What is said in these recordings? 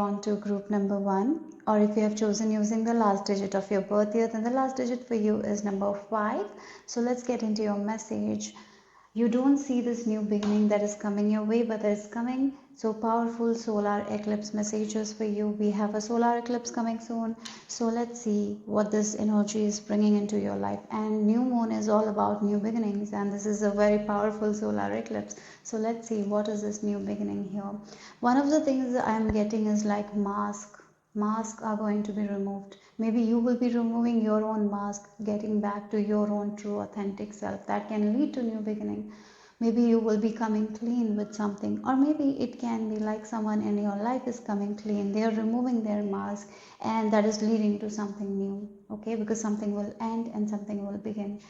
on to group number 1, or if you have chosen using the last digit of your birth year, then the last digit for you is number 5. So let's get into your message. You don't see this new beginning that is coming your way, but it's coming. So powerful solar eclipse messages for you. We have a solar eclipse coming soon. So let's see what this energy is bringing into your life. And new moon is all about new beginnings, and this is a very powerful solar eclipse. So let's see what is this new beginning here. One of the things I am getting is like masks are going to be removed. Maybe you will be removing your own mask, getting back to your own true authentic self. That can lead to new beginning. Maybe you will be coming clean with something, or maybe it can be like someone in your life is coming clean. They are removing their mask, and that is leading to something new. Okay, because something will end and something will begin.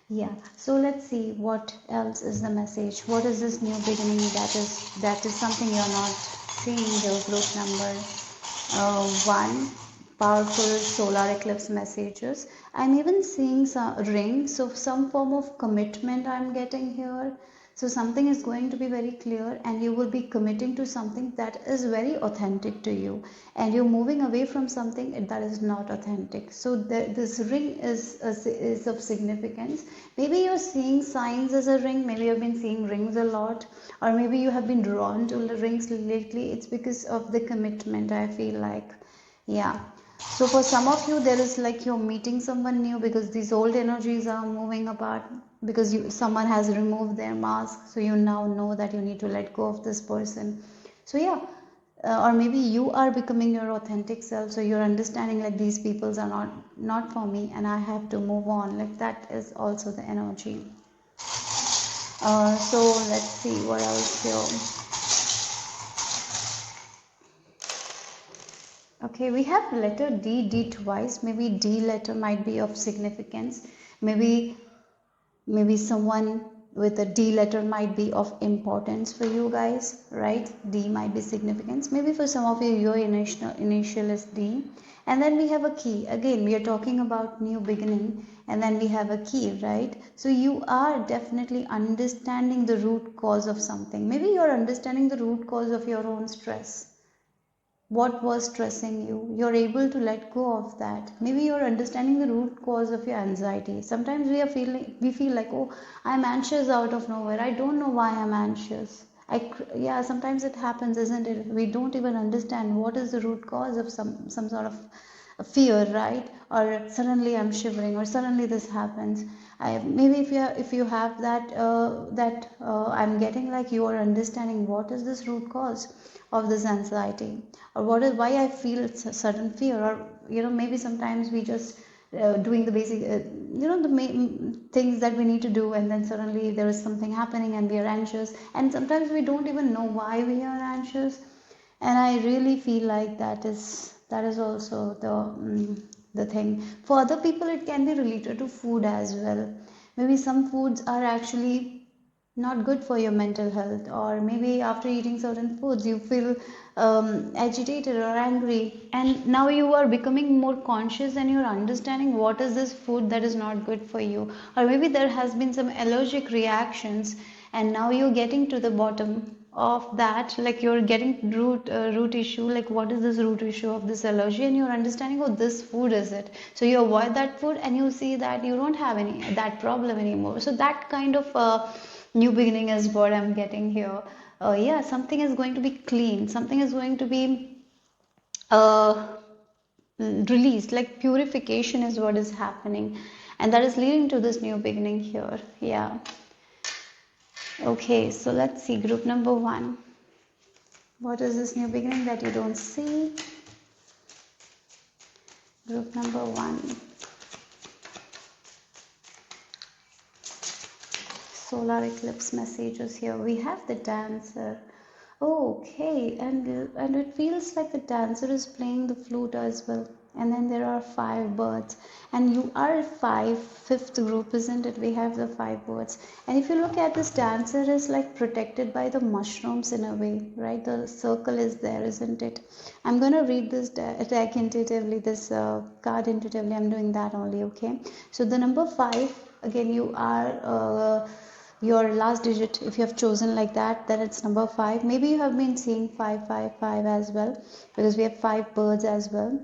Yeah, so let's see what else is the message. What is this new beginning that is something you're not seeing. The group number 1, powerful solar eclipse messages. I'm even seeing some rings, so some form of commitment I'm getting here. So something is going to be very clear, and you will be committing to something that is very authentic to you, and you're moving away from something that is not authentic. So this ring is of significance. Maybe you're seeing signs as a ring. Maybe you've been seeing rings a lot, or maybe you have been drawn to rings lately. It's because of the commitment, I feel like. Yeah. So for some of you, there is like you're meeting someone new, because these old energies are moving apart, because someone has removed their mask. So you now know that you need to let go of this person. So yeah, or maybe you are becoming your authentic self. So you're understanding like these peoples are not for me, and I have to move on. Like that is also the energy. So let's see what else here. Okay, we have letter D twice. Maybe D letter might be of significance. Maybe someone with a D letter might be of importance for you guys, right? D might be significance. Maybe for some of you, your initial is D. And then we have a key. Again, we are talking about new beginning, and then we have a key, right? So you are definitely understanding the root cause of something. Maybe you're understanding the root cause of your own stress. What was stressing you? You're able to let go of that. Maybe you're understanding the root cause of your anxiety. Sometimes we feel like, oh, I'm anxious out of nowhere. I don't know why I'm anxious. Yeah, sometimes it happens, isn't it? We don't even understand what is the root cause of some sort of fear, right? Or suddenly I'm shivering, or suddenly this happens. Maybe if you have that I'm getting like you are understanding what is this root cause of this anxiety, or why I feel sudden fear, or maybe sometimes we just doing the basic the main things that we need to do, and then suddenly there is something happening and we are anxious, and sometimes we don't even know why we are anxious. And I really feel like that is also the thing. For other people, it can be related to food as well. Maybe some foods are actually not good for your mental health, or maybe after eating certain foods you feel agitated or angry, and now you are becoming more conscious and you're understanding what is this food that is not good for you. Or maybe there has been some allergic reactions, and now you're getting to the bottom of that, like you're getting root issue, like what is this root issue of this allergy, and you're understanding, oh, this food is it. So you avoid that food, and you see that you don't have any that problem anymore. So that kind of new beginning is what I'm getting here. Yeah, something is going to be clean, something is going to be uh, released, like purification is what is happening, and that is leading to this new beginning here. Yeah. Okay, so let's see group number 1. What is this new beginning that you don't see? Group number 1. Solar eclipse messages here. We have the dancer. Oh, okay, and it feels like the dancer is playing the flute as well. And then there are 5 birds, and you are fifth group, isn't it? We have the 5 birds, and if you look at this, dancer is like protected by the mushrooms in a way, right? The circle is there, isn't it? I'm gonna read this deck intuitively, this card intuitively. I'm doing that only, okay? So the number 5, again, you are your last digit, if you have chosen like that, then it's number 5. Maybe you have been seeing 555 as well, because we have 5 birds as well.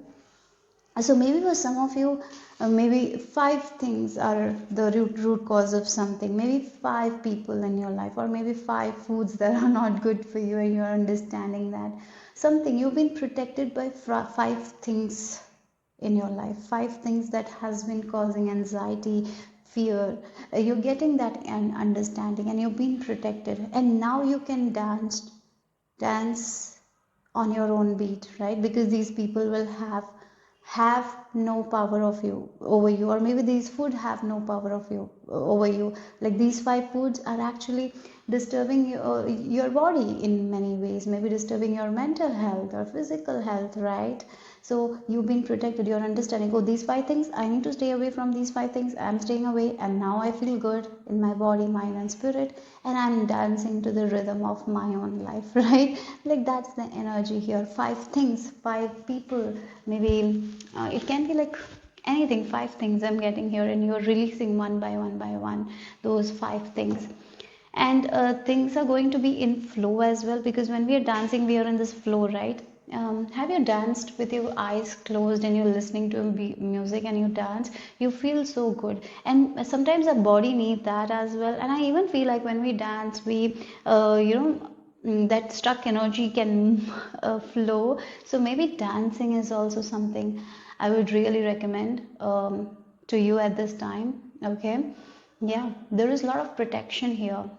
So maybe for some of you, maybe 5 things are the root cause of something. Maybe 5 people in your life, or maybe 5 foods that are not good for you, and you're understanding that something you've been protected by 5 things in your life, 5 things that has been causing anxiety, fear. You're getting that and understanding, and you've been protected, and now you can dance on your own beat, right? Because these people will have no power of you over you, or maybe these food have no power of you over you. Like these 5 foods are actually disturbing your body in many ways, maybe disturbing your mental health or physical health, right? So you've been protected, you're understanding, oh, these 5 things, I need to stay away from these 5 things, I'm staying away, and now I feel good in my body, mind and spirit, and I'm dancing to the rhythm of my own life, right? Like that's the energy here. 5 things, 5 people, maybe it can be like anything. 5 things I'm getting here, and you're releasing one by one those 5 things. And things are going to be in flow as well, because when we are dancing, we are in this flow, right? Have you danced with your eyes closed and you're listening to music and you dance? You feel so good, and sometimes our body needs that as well. And I even feel like when we dance, we that stuck energy can flow. So maybe dancing is also something I would really recommend to you at this time. Okay, yeah, there is a lot of protection here.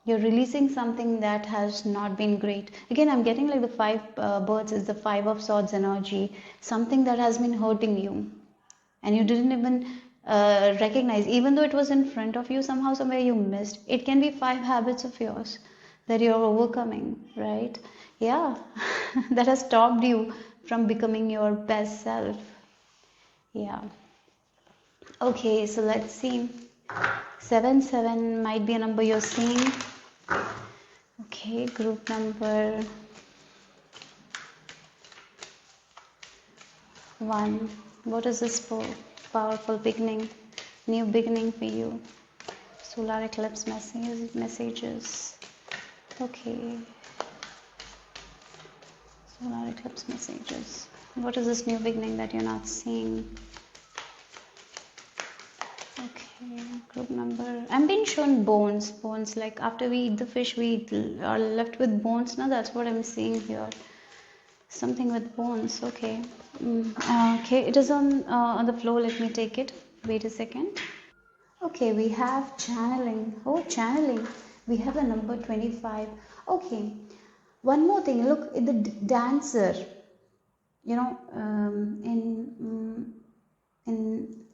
You're releasing something that has not been great. Again, I'm getting like the 5 birds is the 5 of swords energy, something that has been hurting you and you didn't even recognize, even though it was in front of you, somehow somewhere you missed. It can be 5 habits of yours that you're overcoming, right? Yeah. That has stopped you from becoming your best self. Yeah. Okay, so let's see. 7 might be a number you're seeing. Okay, group number 1. What is this for? Powerful beginning, new beginning for you. Solar eclipse messages. Okay, solar eclipse messages. What is this new beginning that you're not seeing? Okay, group number. I'm being shown bones. Bones, like after we eat the fish, we are left with bones. Now that's what I'm seeing here. Something with bones. Okay. Okay, it is on the floor. Let me take it. Wait a second. Okay, we have channeling. Oh, channeling. We have a number 25. Okay. One more thing. Look, the dancer. You know,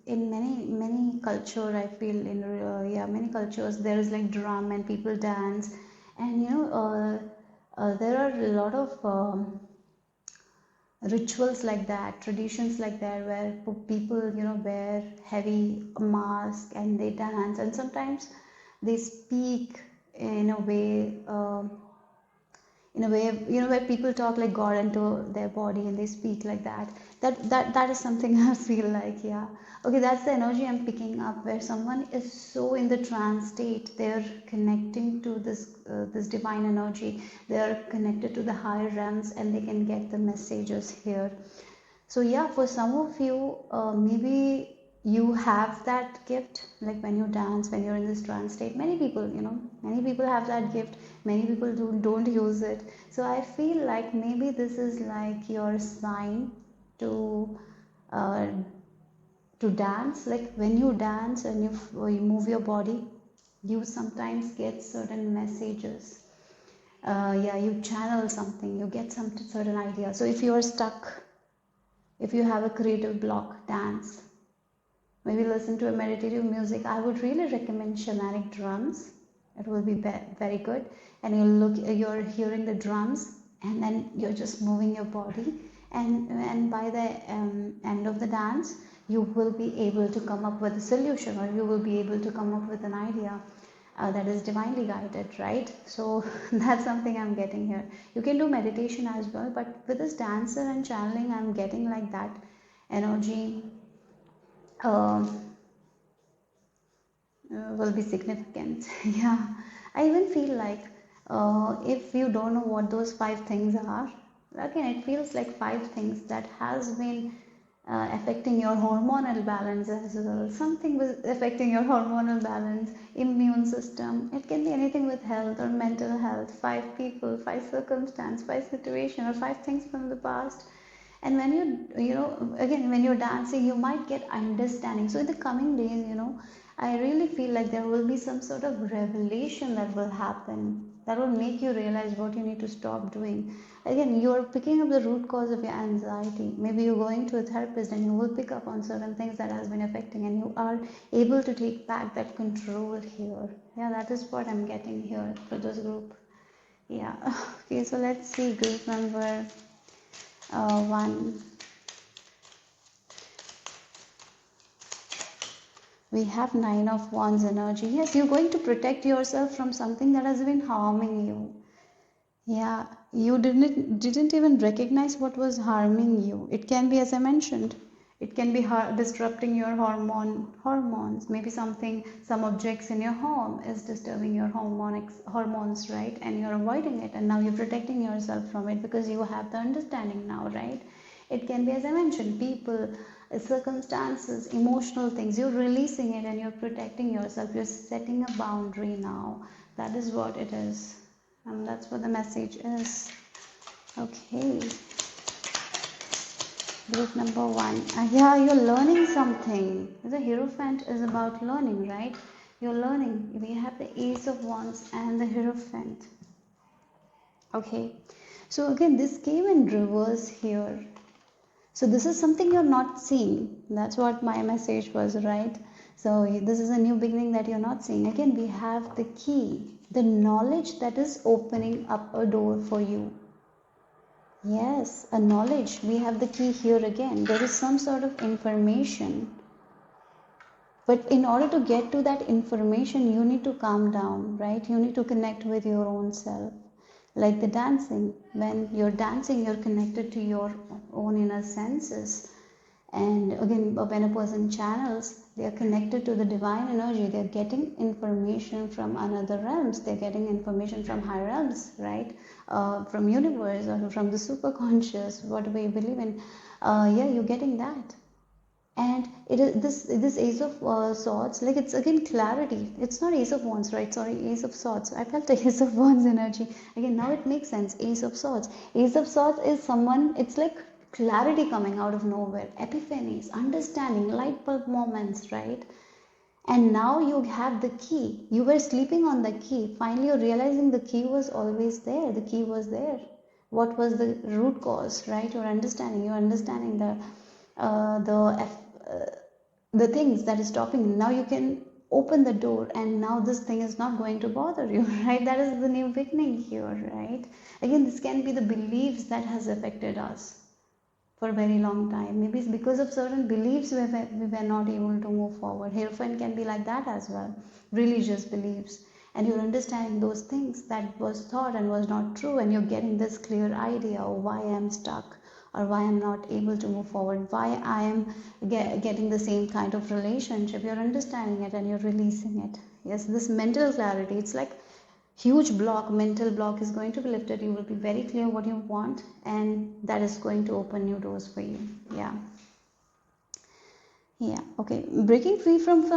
in many culture, I feel in many cultures there is like drum and people dance, and there are a lot of rituals like that, traditions like that, where people wear heavy mask and they dance, and sometimes they speak in a way where people talk like God into their body and they speak like that. That is something I feel like, yeah. Okay, that's the energy I'm picking up, where someone is so in the trance state, they're connecting to this divine energy, they're connected to the higher realms, and they can get the messages here. So yeah, for some of you, maybe you have that gift, like when you dance, when you're in this trance state. Many people, many people have that gift. Many people don't use it. So I feel like maybe this is like your sign to uh, dance. Like when you dance and you move your body, you sometimes get certain messages. Yeah, you channel something, you get some certain idea. So if you're stuck, if you have a creative block, dance. Maybe listen to a meditative music. I would really recommend shamanic drums. It will be very good. And you're hearing the drums, and then you're just moving your body. And by the end of the dance, you will be able to come up with a solution, or you will be able to come up with an idea that is divinely guided, right? So that's something I'm getting here. You can do meditation as well, but with this dancer and channeling, I'm getting like that energy. will be significant. Yeah, I even feel like if you don't know what those 5 things are, again, it feels like 5 things that has been affecting your hormonal balance as well. Something was affecting your hormonal balance, immune system. It can be anything with health or mental health. 5 people, 5 circumstance, 5 situation, or 5 things from the past. And when you know, again, when you're dancing, you might get understanding. So in the coming days, you know, I really feel like there will be some sort of revelation that will happen, that will make you realize what you need to stop doing. Again, you're picking up the root cause of your anxiety. Maybe you're going to a therapist and you will pick up on certain things that has been affecting, and you are able to take back that control here. Yeah, that is what I'm getting here for this group. Yeah. Okay, so let's see group number 1. We have 9 of Wands energy. Yes, you're going to protect yourself from something that has been harming you. Yeah, you didn't even recognize what was harming you. It can be, as I mentioned, it can be disrupting your hormones. Maybe some objects in your home is disturbing your hormones, right? And you're avoiding it, and now you're protecting yourself from it because you have the understanding now, right? It can be, as I mentioned, people, circumstances, emotional things. You're releasing it and you're protecting yourself. You're setting a boundary now. That is what it is. And that's what the message is. Okay. Group number 1. Yeah, you're learning something. The Hierophant is about learning, right? You're learning. We have the Ace of Wands and the Hierophant. Okay. So again, this came in reverse here. So this is something you're not seeing. That's what my message was, right? So this is a new beginning that you're not seeing. Again, we have the key, the knowledge that is opening up a door for you. Yes, a knowledge. We have the key here again. There is some sort of information. But in order to get to that information, you need to calm down, right? You need to connect with your own self. Like the dancing. When you're dancing, you're connected to your own inner senses. And again, when a person channels, they are connected to the divine energy. They're getting information from another realms. They're getting information from higher realms, right? From universe or from the superconscious, whatever you believe in. Yeah, you're getting that. And it is this Ace of Swords, like it's again clarity. It's not Ace of Wands, right? Sorry, Ace of Swords. I felt the Ace of Wands energy. Again, now it makes sense. Ace of Swords. Ace of Swords is someone, it's like clarity coming out of nowhere. Epiphanies, understanding, light bulb moments, right? And now you have the key. You were sleeping on the key. Finally, you're realizing the key was always there. The key was there. What was the root cause, right? You're understanding the things that is stopping you. Now you can open the door, and now this thing is not going to bother you, right? That is the new beginning here, right? Again, this can be the beliefs that has affected us for a very long time. Maybe it's because of certain beliefs we were not able to move forward. Hierophant can be like that as well. Religious beliefs. And you're understanding those things that was thought and was not true, and you're getting this clear idea of why I'm stuck, or why I'm not able to move forward, why I am getting the same kind of relationship. You're understanding it and you're releasing it. Yes, this mental clarity, it's like huge mental block is going to be lifted. You will be very clear what you want, and that is going to open new doors for you. Yeah, okay. Breaking free from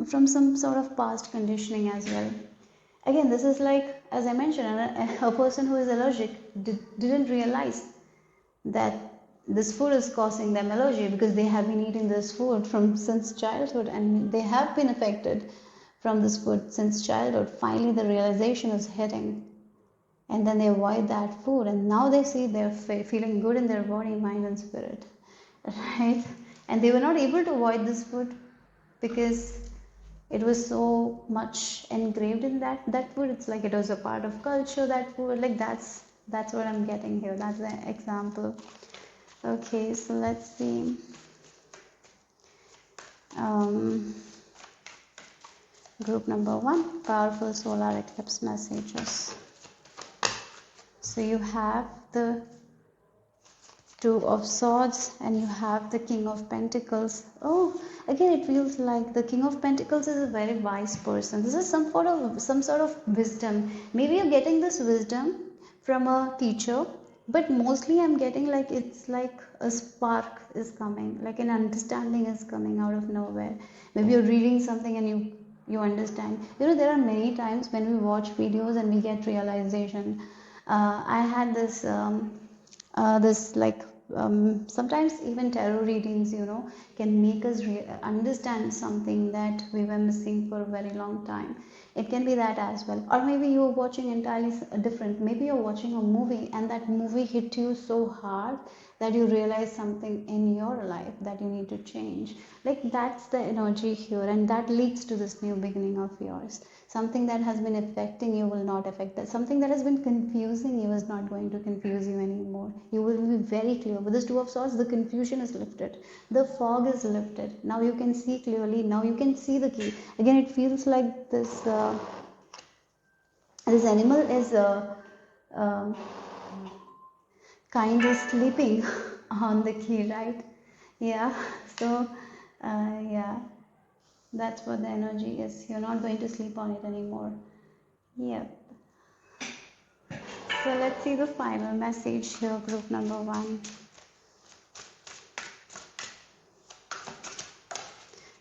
some sort of past conditioning as well. Again, this is like, as I mentioned, a person who is allergic didn't realize that this food is causing them allergy because they have been eating this food from since childhood, and they have been affected from this food since childhood. Finally, the realization is hitting, and then they avoid that food, and now they see they're feeling good in their body, mind, and spirit, right? And they were not able to avoid this food because it was so much engraved in that food. It's like it was a part of culture, that food. Like that's what I'm getting here. That's the example. Okay, so let's see. Group number 1, powerful solar eclipse messages. So you have the Two of Swords, and you have the King of Pentacles. Oh, again, it feels like the King of Pentacles is a very wise person. This is some sort of wisdom. Maybe you're getting this wisdom from a teacher, but mostly I'm getting like it's like a spark is coming, like an understanding is coming out of nowhere. Maybe you're reading something and you understand. You know, there are many times when we watch videos and we get realization. I had this like sometimes even tarot readings, you know, can make us understand something that we were missing for a very long time. It can be that as well. Or maybe you're watching entirely different. Maybe you're watching a movie and that movie hit you so hard that you realize something in your life that you need to change. Like that's the energy here, and that leads to this new beginning of yours. Something that has been affecting you will not affect that. Something that has been confusing you is not going to confuse you anymore. You will be very clear. With this Two of Swords, the confusion is lifted. The fog is lifted. Now you can see clearly. Now you can see the key. Again, it feels like this animal is uh, kind of sleeping on the key, right? Yeah. So, yeah, that's what the energy is. You're not going to sleep on it anymore. Yep. So let's see the final message here, group number 1.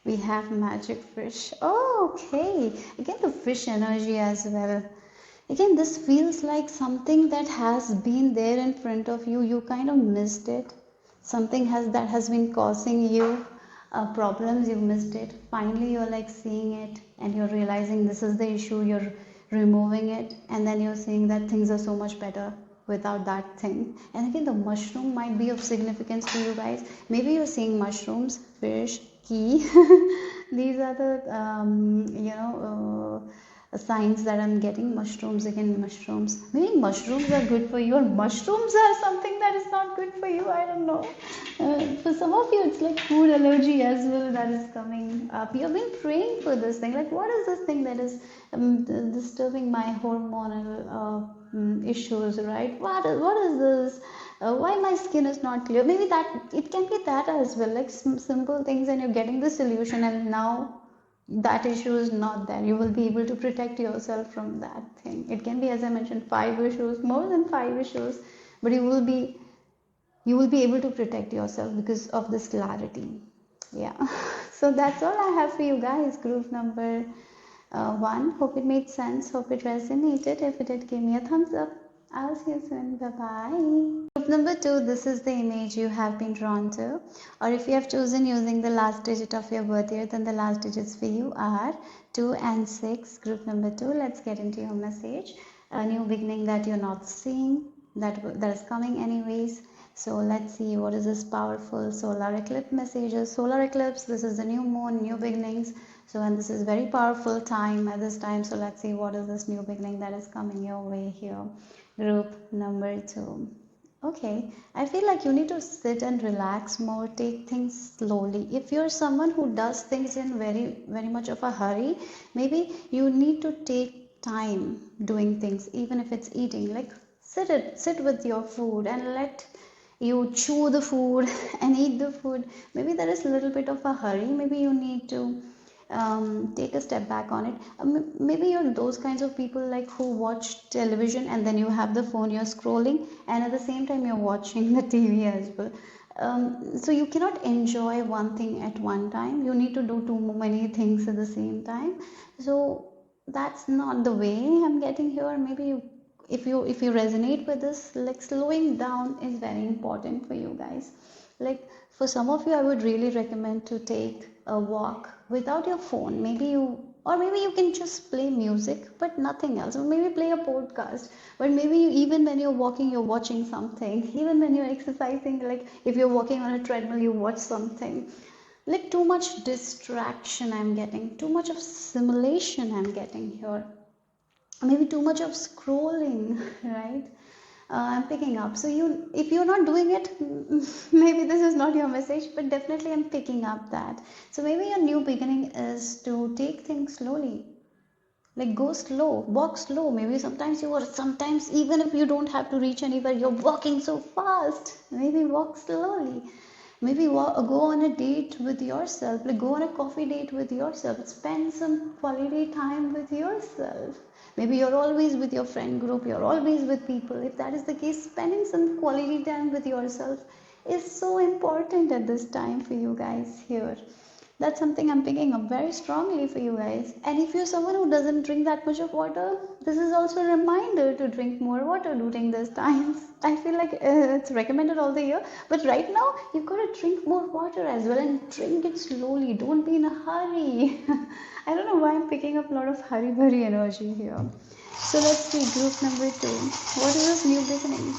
We have magic fish. Oh, okay. Again, the fish energy as well. Again, this feels like something that has been there in front of you. You kind of missed it. Something that has been causing you problems. You missed it. Finally, you're like seeing it, and you're realizing this is the issue. You're removing it, and then you're seeing that things are so much better without that thing. And again, the mushroom might be of significance to you guys. Maybe you're seeing mushrooms, fish, key. These are the signs that I'm getting. Mushrooms, again, mushrooms. Maybe mushrooms are good for you, or mushrooms are something that is not good for you. I don't know. For some of you, it's like food allergy as well that is coming up. You've been praying for this thing. Like, what is this thing that is disturbing my hormonal issues, right? What is this? Why my skin is not clear? Maybe that it can be that as well, like simple things, and you're getting the solution, and now that issue is not there. You will be able to protect yourself from that thing. It can be, as I mentioned, 5 issues, more than 5 issues, but you will be able to protect yourself because of this clarity. Yeah. So that's all I have for you guys, group number 1. Hope it made sense. Hope it resonated. If it did, give me a thumbs up. I'll see you soon. Bye bye. Group number 2, this is the image you have been drawn to, or if you have chosen using the last digit of your birth year, then the last digits for you are 2 and 6. Group number 2, let's get into your message. A new beginning that you're not seeing, that is coming anyways. So let's see what is this powerful solar eclipse messages. Solar eclipse, this is the new moon, new beginnings. So, and this is very powerful time at this time. So let's see what is this new beginning that is coming your way here. Group number 2. Okay, I feel like you need to sit and relax more, take things slowly. If you're someone who does things in very much of a hurry, maybe you need to take time doing things, even if it's eating. Like sit with your food and let you chew the food and eat the food. Maybe there is a little bit of a hurry. Maybe you need to take a step back on it. Maybe you're those kinds of people like who watch television and then you have the phone, you're scrolling, and at the same time you're watching the TV as well. So you cannot enjoy one thing at one time. You need to do too many things at the same time. So that's not the way I'm getting here. Maybe if you resonate with this, like slowing down is very important for you guys. Like for some of you, I would really recommend to take a walk without your phone. Maybe you can just play music but nothing else, or maybe play a podcast. But maybe even when you're walking, you're watching something. Even when you're exercising, like if you're walking on a treadmill, you watch something. Like too much distraction I'm getting, too much of simulation I'm getting here, maybe too much of scrolling, right? I'm picking up. So if you're not doing it, maybe this is not your message, but definitely I'm picking up that. So maybe your new beginning is to take things slowly. Like go slow, walk slow. Maybe sometimes even if you don't have to reach anywhere, you're walking so fast. Maybe walk slowly. Maybe go on a date with yourself, like go on a coffee date with yourself. Spend some quality time with yourself. Maybe you're always with your friend group, you're always with people. If that is the case, spending some quality time with yourself is so important at this time for you guys here. That's something I'm picking up very strongly for you guys. And if you're someone who doesn't drink that much of water, this is also a reminder to drink more water during these times. I feel like it's recommended all the year, but right now you've got to drink more water as well, and drink it slowly. Don't be in a hurry. I don't know why I'm picking up a lot of hurry burry energy here. So let's see, group number 2. What is this new beginning?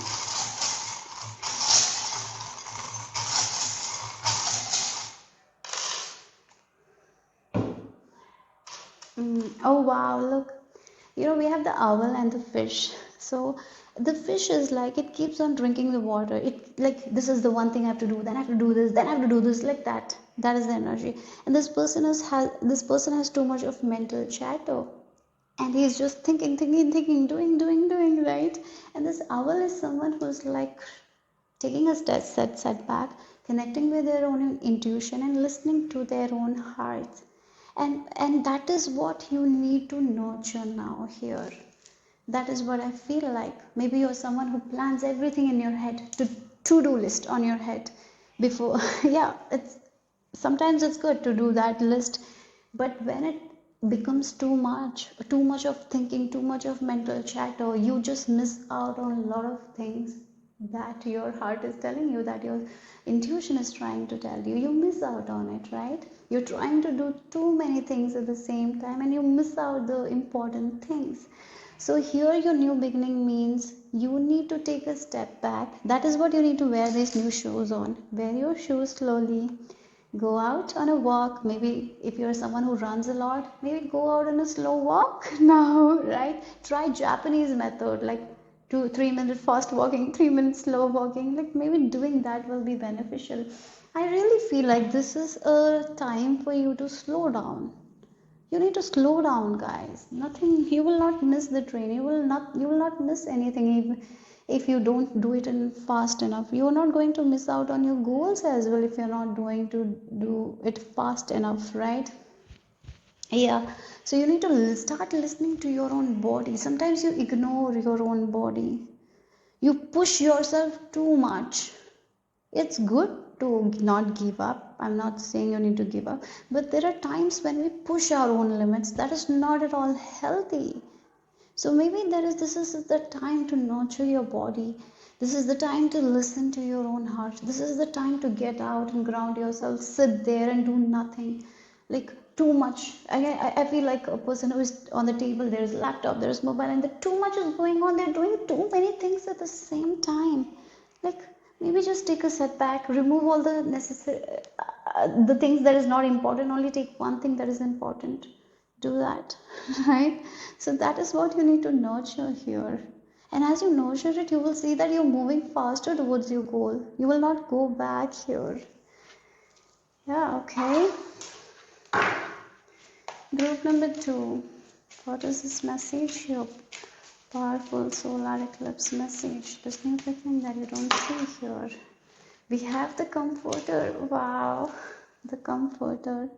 Oh wow, look. We have the owl and the fish. So the fish is like it keeps on drinking the water. It like this is the one thing I have to do, then I have to do this, then I have to do this, like that. That is the energy. And this person has too much of mental chatter. And he's just thinking, doing, right? And this owl is someone who's like taking a setback, connecting with their own intuition and listening to their own hearts. And that is what you need to nurture now here. That is what I feel like. Maybe you're someone who plans everything in your head, to-do list on your head before. Yeah, it's sometimes it's good to do that list, but when it becomes too much of thinking, too much of mental chatter, you just miss out on a lot of things that your heart is telling you, that your intuition is trying to tell you. You miss out on it, right? You're trying to do too many things at the same time and you miss out the important things. So here your new beginning means you need to take a step back. That is what you need to wear these new shoes on. Wear your shoes slowly. Go out on a walk. Maybe if you're someone who runs a lot, maybe go out on a slow walk now, right? Try Japanese method, like 2 3 minute fast walking, 3 minutes slow walking. Like maybe doing that will be beneficial. I really feel like this is a time for you to slow down. You need to slow down, guys. Nothing, you will not miss the train. You will not miss anything if you don't do it in fast enough. You're not going to miss out on your goals as well if you're not going to do it fast enough, right? Yeah. So you need to start listening to your own body. Sometimes you ignore your own body. You push yourself too much. It's good to not give up. I'm not saying you need to give up, but there are times when we push our own limits. That is not at all healthy. So maybe this is the time to nurture your body. This is the time to listen to your own heart. This is the time to get out and ground yourself, sit there and do nothing, like too much. I feel like a person who is on the table, there's laptop, there's mobile, and the too much is going on. They're doing too many things at the same time. Like maybe just take a setback, remove all the necessary the things that is not important, only take one thing that is important. Do that. Right? So that is what you need to nurture here. And as you nurture it, you will see that you're moving faster towards your goal. You will not go back here. Yeah, okay. Group number 2. What is this message here? Powerful solar eclipse message. This new beginning that you don't see here. We have the comforter. Wow, the comforter.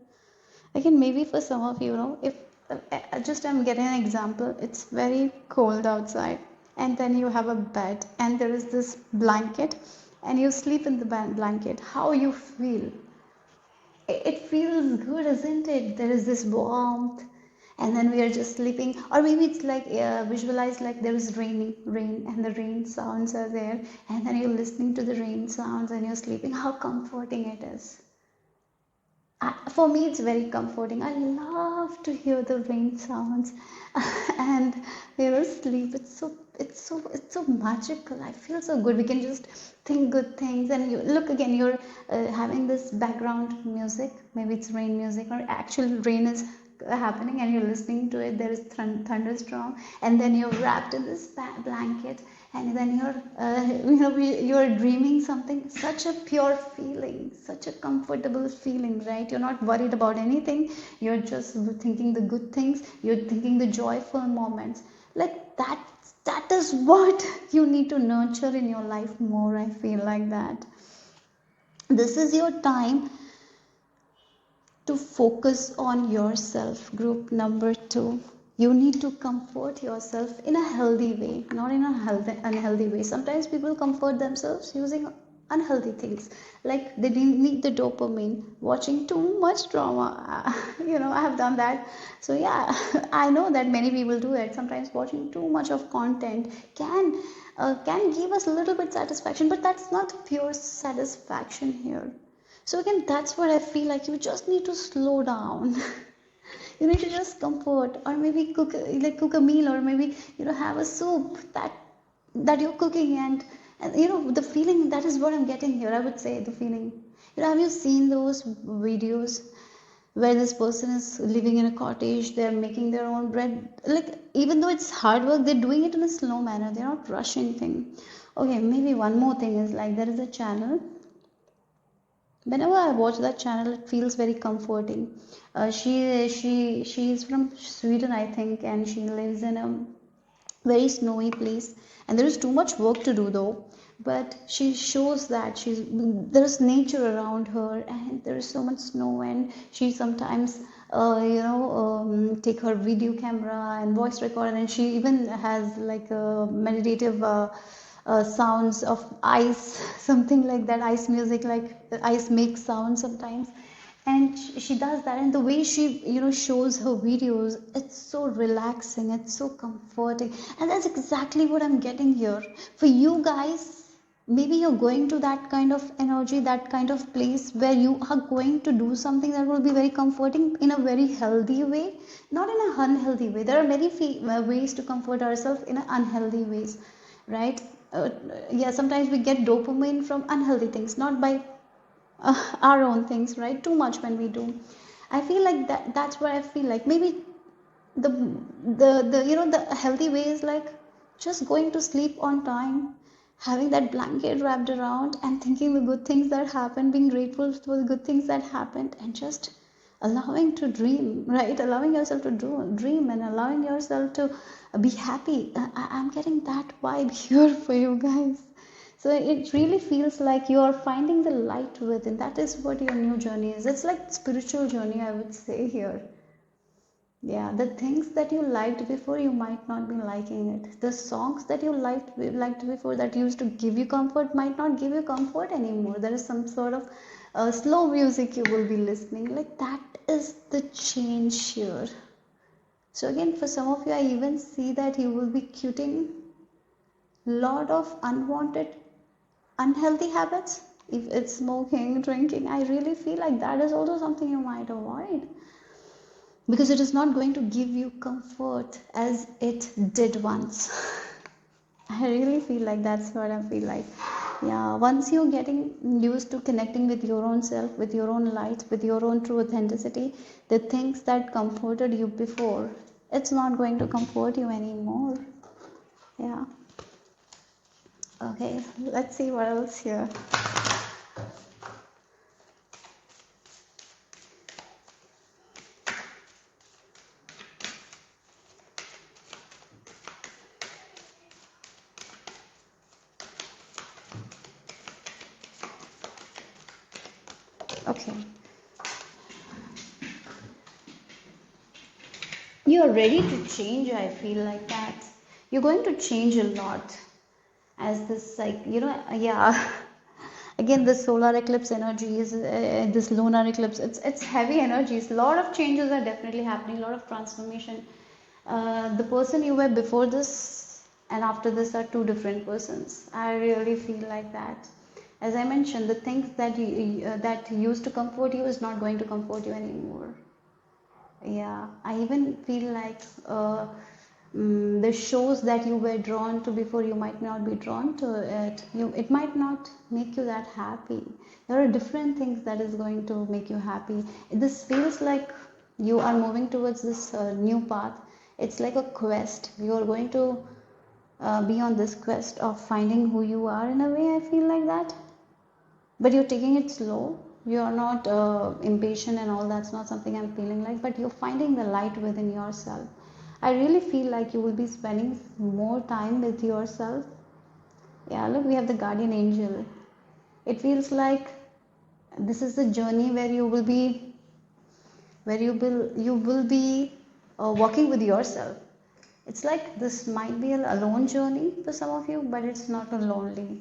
Again, maybe for some of you, if I'm getting an example. It's very cold outside, and then you have a bed, and there is this blanket, and you sleep in the blanket. How you feel? It feels good, isn't it? There is this warmth, and then we are just sleeping. Or maybe it's like visualize like there is rain, and the rain sounds are there, and then you're listening to the rain sounds and you're sleeping. How comforting it is. For me, it's very comforting. I love to hear the rain sounds and sleep. It's so magical. I feel so good. We can just think good things, and you look again. You're having this background music. Maybe it's rain music, or actual rain is happening, and you're listening to it. There is thunderstorm, and then you're wrapped in this blanket, and then you're dreaming something, such a pure feeling, such a comfortable feeling, right? You're not worried about anything, you're just thinking the good things, you're thinking the joyful moments, like that is what you need to nurture in your life more. I feel like that this is your time to focus on yourself. Group number two, you need to comfort yourself in a healthy way, not in a unhealthy way. Sometimes people comfort themselves using unhealthy things, like they didn't need the dopamine, watching too much drama. I have done that. So yeah, I know that many people do it. Sometimes watching too much of content can give us a little bit satisfaction, but that's not pure satisfaction here. So again, that's what I feel like. You just need to slow down. You need to just comfort, or maybe cook a meal, or maybe have a soup that you're cooking, and the feeling, that is what I'm getting here. I would say the feeling. Have you seen those videos where this person is living in a cottage? They're making their own bread. Like, even though it's hard work, they're doing it in a slow manner. They're not rushing thing. Okay, maybe one more thing is, like, there is a channel. Whenever I watch that channel, it feels very comforting. She's from Sweden, I think, and she lives in a very snowy place, and there is too much work to do though. But she shows that there's nature around her, and there is so much snow, and she sometimes take her video camera and voice record, and she even has like a meditative sounds of ice, something like that, ice music, like the ice makes sound sometimes. And she does that, and the way she shows her videos, it's so relaxing, it's so comforting, and that's exactly what I'm getting here for you guys. Maybe you're going to that kind of energy, that kind of place where you are going to do something that will be very comforting in a very healthy way, not in a unhealthy way. There are many ways to comfort ourselves in unhealthy ways, right? Yeah, sometimes we get dopamine from unhealthy things, not by our own things, right? Too much when we do. I feel like that's what I feel like. Maybe the the healthy way is like just going to sleep on time, having that blanket wrapped around, and thinking the good things that happened, being grateful for the good things that happened, and just allowing to dream, right? Allowing yourself to dream, and allowing yourself to be happy. I'm getting that vibe here for you guys. So it really feels like you are finding the light within. That is what your new journey is. It's like spiritual journey, I would say here. Yeah, the things that you liked before, you might not be liking it. The songs that you liked before, that used to give you comfort, might not give you comfort anymore. There is some sort of slow music you will be listening. Like, that is the change here. So again, for some of you, I even see that you will be quitting lot of unwanted, unhealthy habits. If it's smoking, drinking, I really feel like that is also something you might avoid, because it is not going to give you comfort as it did once. I really feel like that's what I feel like. Yeah, once you're getting used to connecting with your own self, with your own light, with your own true authenticity, the things that comforted you before, it's not going to comfort you anymore. Yeah. Okay, let's see what else here. Okay. You're ready to change, I feel like that. You're going to change a lot as this, like, yeah. Again, this solar eclipse energy is this lunar eclipse. It's heavy energies. A lot of changes are definitely happening. A lot of transformation. The person you were before this and after this are two different persons. I really feel like that. As I mentioned, the things that used to comfort you is not going to comfort you anymore. Yeah, I even feel like the shows that you were drawn to before, you might not be drawn to it. It might not make you that happy. There are different things that is going to make you happy. This feels like you are moving towards this new path. It's like a quest. You are going to be on this quest of finding who you are. In a way, I feel like that, but you're taking it slow. You're not impatient and all. That's not something I'm feeling like, but you're finding the light within yourself. I really feel like you will be spending more time with yourself. Yeah, look, we have the guardian angel. It feels like this is the journey where you will be walking with yourself. It's like this might be an alone journey for some of you, but it's not a lonely,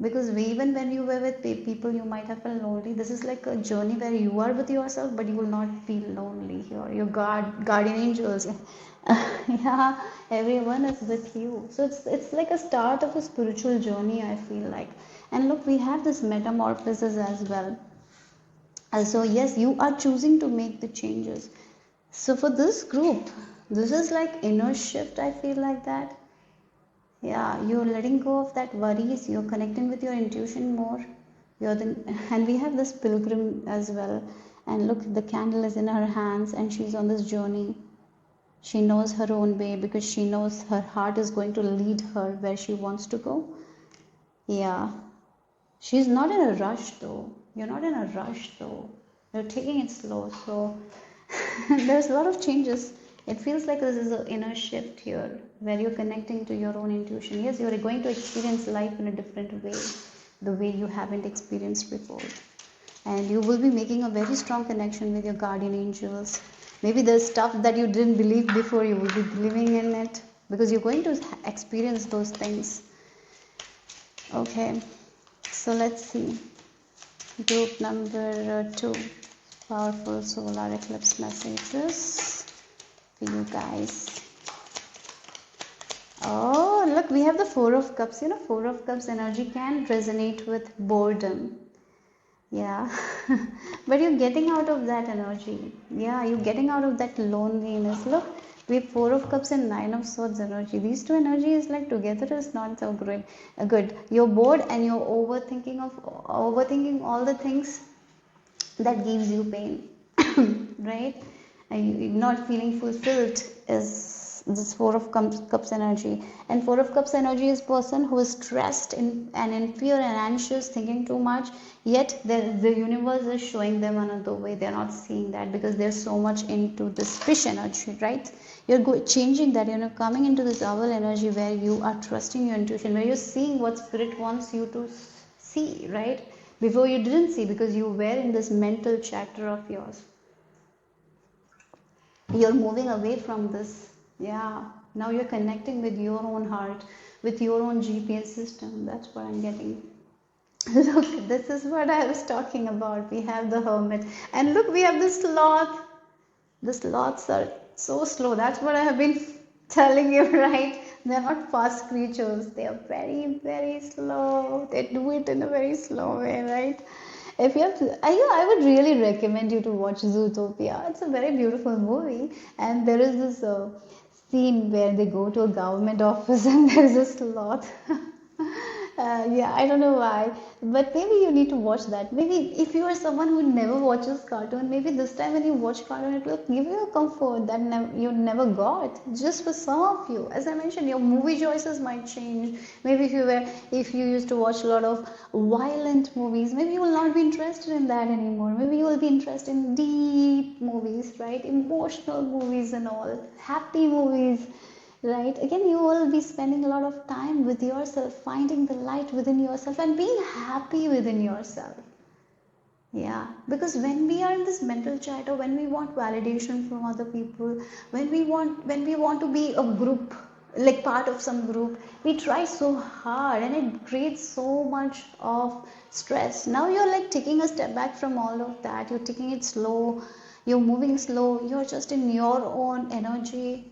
because even when you were with people you might have felt lonely. This is like a journey where you are with yourself, but you will not feel lonely here. Your guardian angels, yeah, everyone is with you. So it's like a start of a spiritual journey, I feel like. And look, we have this metamorphosis as well. So yes, you are choosing to make the changes. So for this group, this is like inner shift, I feel like that. Yeah, you're letting go of that worries, you're connecting with your intuition more. And we have this pilgrim as well. And look, the candle is in her hands and she's on this journey. She knows her own way because she knows her heart is going to lead her where she wants to go. Yeah. She's not in a rush though. You're not in a rush though. You're taking it slow. So there's a lot of changes. It feels like this is an inner shift here where you're connecting to your own intuition. Yes, you're going to experience life in a different way, the way you haven't experienced before. And you will be making a very strong connection with your guardian angels. Maybe there's stuff that you didn't believe before, you will be believing in it because you're going to experience those things. Okay, so let's see. Group number 2, powerful solar eclipse messages for you guys. Oh, look, we have the Four of Cups. You know, Four of Cups energy can resonate with boredom. Yeah, but you're getting out of that energy. Yeah, you're getting out of that loneliness. Look, we have Four of Cups and Nine of Swords energy. These two energies, like together, is not so great. Good. You're bored and you're overthinking all the things that gives you pain, right? And you're not feeling fulfilled is this Four of Cups energy. And Four of Cups energy is person who is stressed and in fear and anxious, thinking too much, yet the universe is showing them another way. They're not seeing that because they're so much into this fish energy, right? You're changing that, coming into this owl energy where you are trusting your intuition, where you're seeing what spirit wants you to see, right? Before you didn't see because you were in this mental chatter of yours. You're moving away from this. Yeah, now you're connecting with your own heart, with your own GPS system. That's what I'm getting. Look, this is what I was talking about. We have the hermit, and look, we have the sloth. The sloths are so slow. That's what I have been telling you, right? They're not fast creatures. They are very, very slow. They do it in a very slow way, right? If you have to, I would really recommend you to watch Zootopia. It's a very beautiful movie, and there is this scene where they go to a government office and there's a sloth. Yeah, I don't know why, but maybe you need to watch that. Maybe if you are someone who never watches cartoon, maybe this time when you watch cartoon, it will give you a comfort that you never got. Just for some of you, as I mentioned, your movie choices might change. Maybe if you used to watch a lot of violent movies, maybe you will not be interested in that anymore. Maybe you will be interested in deep movies, right? Emotional movies and all, happy movies. Right, again, you will be spending a lot of time with yourself, finding the light within yourself and being happy within yourself. Yeah, because when we are in this mental chat, or when we want validation from other people, when we want to be a group, like part of some group, we try so hard and it creates so much of stress. Now you're like taking a step back from all of that. You're taking it slow, you're moving slow, you're just in your own energy,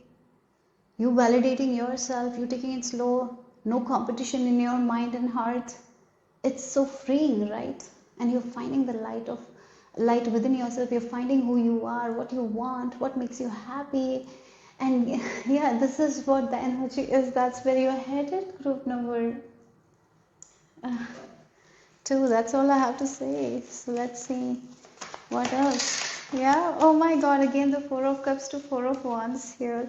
you validating yourself, you taking it slow, no competition in your mind and heart. It's so freeing, right? And you're finding the light within yourself. You're finding who you are, what you want, what makes you happy. And yeah, this is what the energy is. That's where you're headed. Group number 2. That's all I have to say. So let's see what else. Yeah, oh my god, again the Four of Cups to Four of Wands here.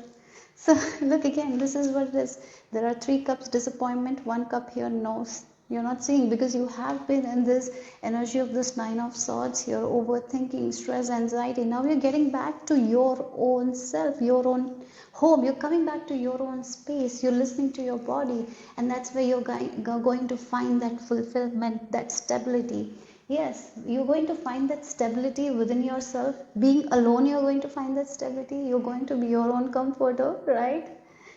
So look again, this is what it is. There are 3 cups disappointment, 1 cup here, no, you're not seeing, because you have been in this energy of this 9 of swords. You're overthinking, stress, anxiety. Now you're getting back to your own self, your own home. You're coming back to your own space. You're listening to your body, and that's where you're going to find that fulfillment, that stability. Yes, you're going to find that stability within yourself. Being alone, you're going to find that stability. You're going to be your own comforter, right?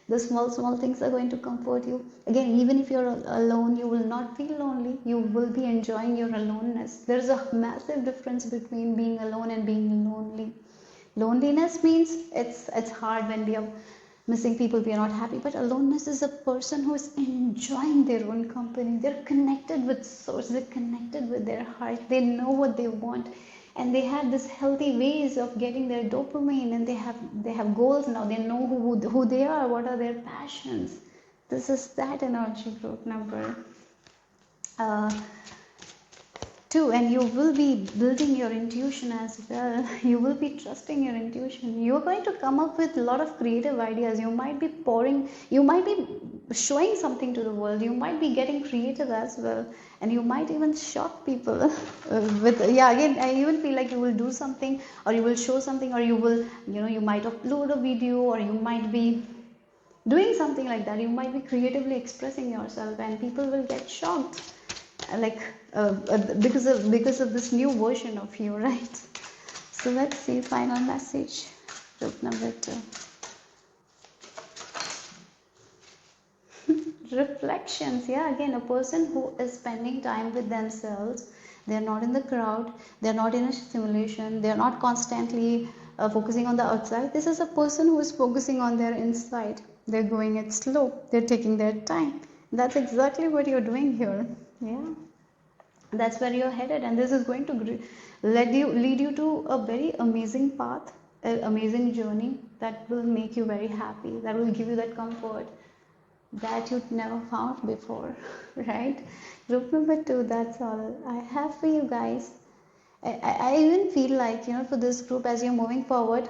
The small things are going to comfort you. Again, even if you're alone, you will not feel lonely. You will be enjoying your aloneness. There's a massive difference between being alone and being lonely. Loneliness means it's hard when we are missing people, we are not happy. But aloneness is a person who is enjoying their own company. They're connected with source, they're connected with their heart, they know what they want, and they have this healthy ways of getting their dopamine, and they have goals now. They know who they are, what are their passions. This is that energy group number uh, 2. And you will be building your intuition as well. You will be trusting your intuition. You're going to come up with a lot of creative ideas. You might be you might be showing something to the world. You might be getting creative as well, and you might even shock people with, yeah, again, I even feel like you will do something, or you will show something, or you will, you might upload a video, or you might be doing something like that. You might be creatively expressing yourself, and people will get shocked, like because of this new version of you, right? So let's see final message, group number 2. Reflections. Yeah, again, a person who is spending time with themselves. They're not in the crowd, they're not in a simulation, they're not constantly focusing on the outside. This is a person who is focusing on their inside. They're going it slow, they're taking their time. That's exactly what you're doing here. Yeah, that's where you're headed, and this is going to lead you to a very amazing path, an amazing journey that will make you very happy, that will give you that comfort that you'd never found before. Right? Group number 2, that's all I have for you guys. I even feel like, for this group, as you're moving forward,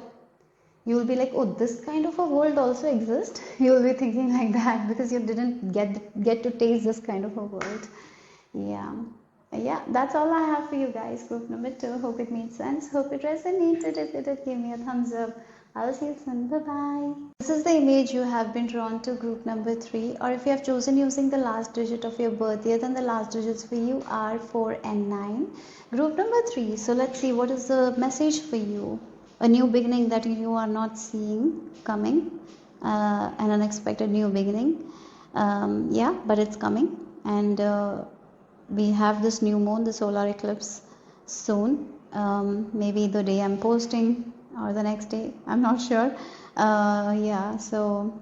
you will be like, oh, this kind of a world also exists. You will be thinking like that, because you didn't get to taste this kind of a world. Yeah. Yeah, that's all I have for you guys. Group number 2. Hope it made sense. Hope it resonated. If it did, give me a thumbs up. I'll see you soon. Bye bye. This is the image you have been drawn to, group number 3. Or if you have chosen using the last digit of your birth year, then the last digits for you are 4 and 9. Group number 3. So let's see what is the message for you. A new beginning that you are not seeing coming. An unexpected new beginning. Yeah, but it's coming. And we have this new moon, the solar eclipse, soon. Maybe the day I'm posting, or the next day, I'm not sure. Yeah, so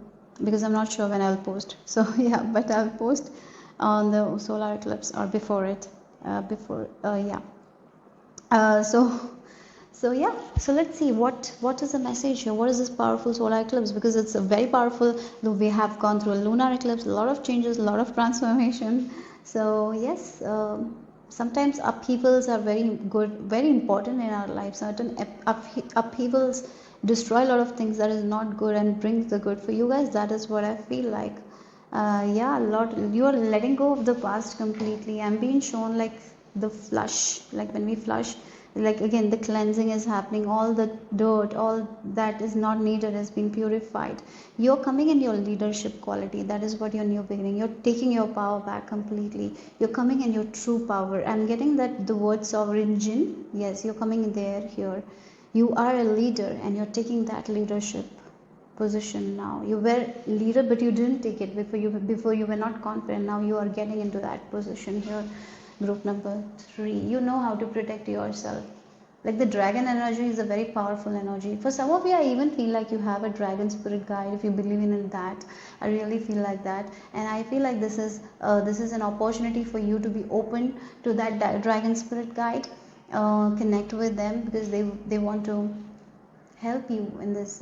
because I'm not sure when I'll post. So yeah, but I'll post on the solar eclipse or before it. Yeah. So yeah, so let's see what is the message here. What is this powerful solar eclipse? Because it's a very powerful. We have gone through a lunar eclipse, a lot of changes, a lot of transformation. So yes, sometimes upheavals are very good, very important in our life. Certain upheavals destroy a lot of things that is not good and brings the good for you guys. That is what I feel like. Yeah, a lot. You are letting go of the past completely. I'm being shown like the flush, like when we flush, like again the cleansing is happening. All the dirt, all that is not needed is being purified. You're coming in your leadership quality. That is what your new beginning. You're taking your power back completely. You're coming in your true power. I'm getting that the word sovereign. Yes, you're coming there here. You are a leader, and you're taking that leadership position now. You were leader, but you didn't take it before you were not confident. Now you are getting into that position here. Group number 3, you know how to protect yourself. Like the dragon energy is a very powerful energy. For some of you, I even feel like you have a dragon spirit guide. If you believe in that, I really feel like that, and I feel like this is an opportunity for you to be open to that dragon spirit guide. Connect with them, because they want to help you in this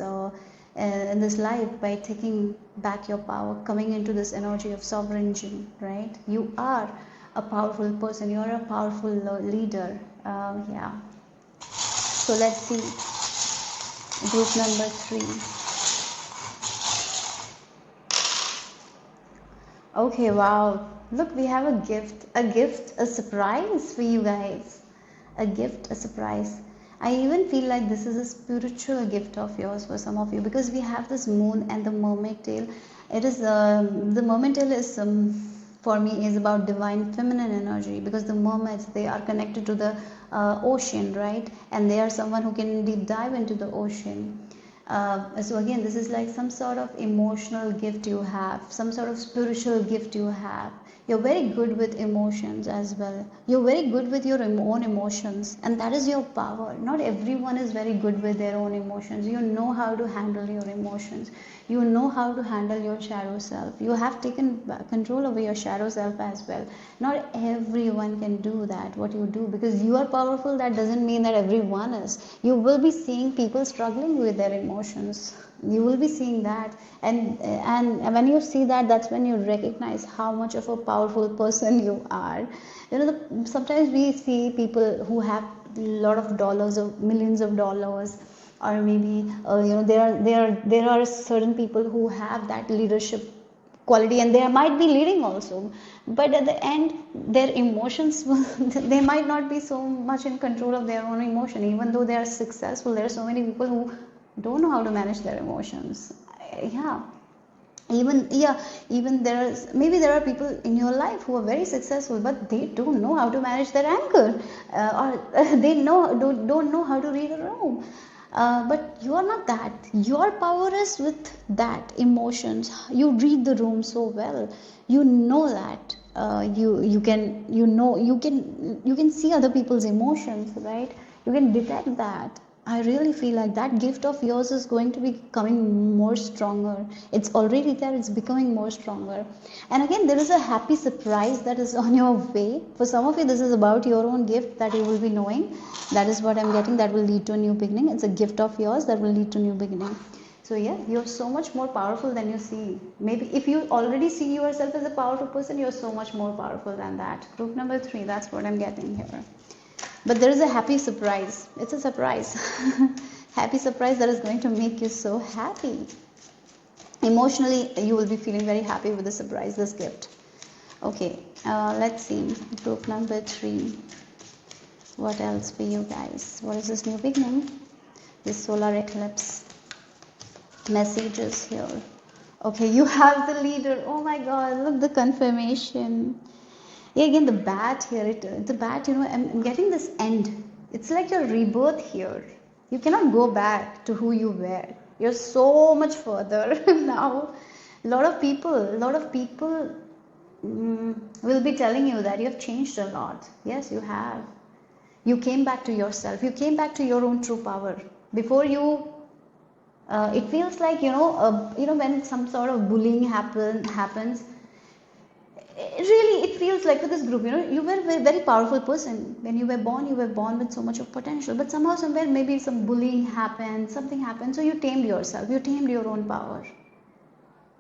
life by taking back your power, coming into this energy of sovereignty, right? You are a powerful person, you are a powerful leader. Yeah, so let's see group number 3. Okay, wow. Look, we have a surprise for you guys. A gift, a surprise. I even feel like this is a spiritual gift of yours for some of you, because we have this moon and the mermaid tail. It is the mermaid tail is for me is about divine feminine energy, because the mermaids, they are connected to the ocean, right? And they are someone who can deep dive into the ocean. So again, this is like some sort of emotional gift you have, some sort of spiritual gift you have. You're very good with emotions as well. You're very good with your own emotions, and that is your power. Not everyone is very good with their own emotions. You know how to handle your emotions. You know how to handle your shadow self. You have taken control over your shadow self as well. Not everyone can do that, what you do, because you are powerful. That doesn't mean that everyone is. You will be seeing people struggling with their emotions. You will be seeing that, and when you see that, that's when you recognize how much of a powerful person you are. Sometimes we see people who have a lot of dollars or millions of dollars, or maybe there are certain people who have that leadership quality, and they might be leading also, but at the end their emotions they might not be so much in control of their own emotion. Even though they are successful, there are so many people who don't know how to manage their emotions. Yeah, even there are people in your life who are very successful, but they don't know how to manage their anger, or they don't know how to read a room. But you are not that. Your power is with that emotions. You read the room so well. You know that. You can see other people's emotions, right? You can detect that. I really feel like that gift of yours is going to be becoming more stronger. It's already there, it's becoming more stronger. And again, there is a happy surprise that is on your way. For some of you, this is about your own gift that you will be knowing. That is what I'm getting, that will lead to a new beginning. It's a gift of yours that will lead to a new beginning. So yeah, you're so much more powerful than you see. Maybe if you already see yourself as a powerful person, you're so much more powerful than that. Group number 3, that's what I'm getting here. But there is a happy surprise. It's a surprise. Happy surprise that is going to make you so happy. Emotionally, you will be feeling very happy with the surprise, this gift. Okay, let's see. Group number 3. What else for you guys? What is this new beginning? This solar eclipse. Messages here. Okay, you have the leader. Oh my God, look, the confirmation. Yeah, again, the bat here, the bat, I'm getting this end. It's like your rebirth here. You cannot go back to who you were. You're so much further now. A lot of people will be telling you that you have changed a lot. Yes, you have. You came back to yourself. You came back to your own true power. Before you, it feels like, when some sort of bullying happens, it feels like with this group, you were a very powerful person. When you were born with so much of potential, but somehow somewhere maybe some bullying happened, something happened, so you tamed yourself, you tamed your own power,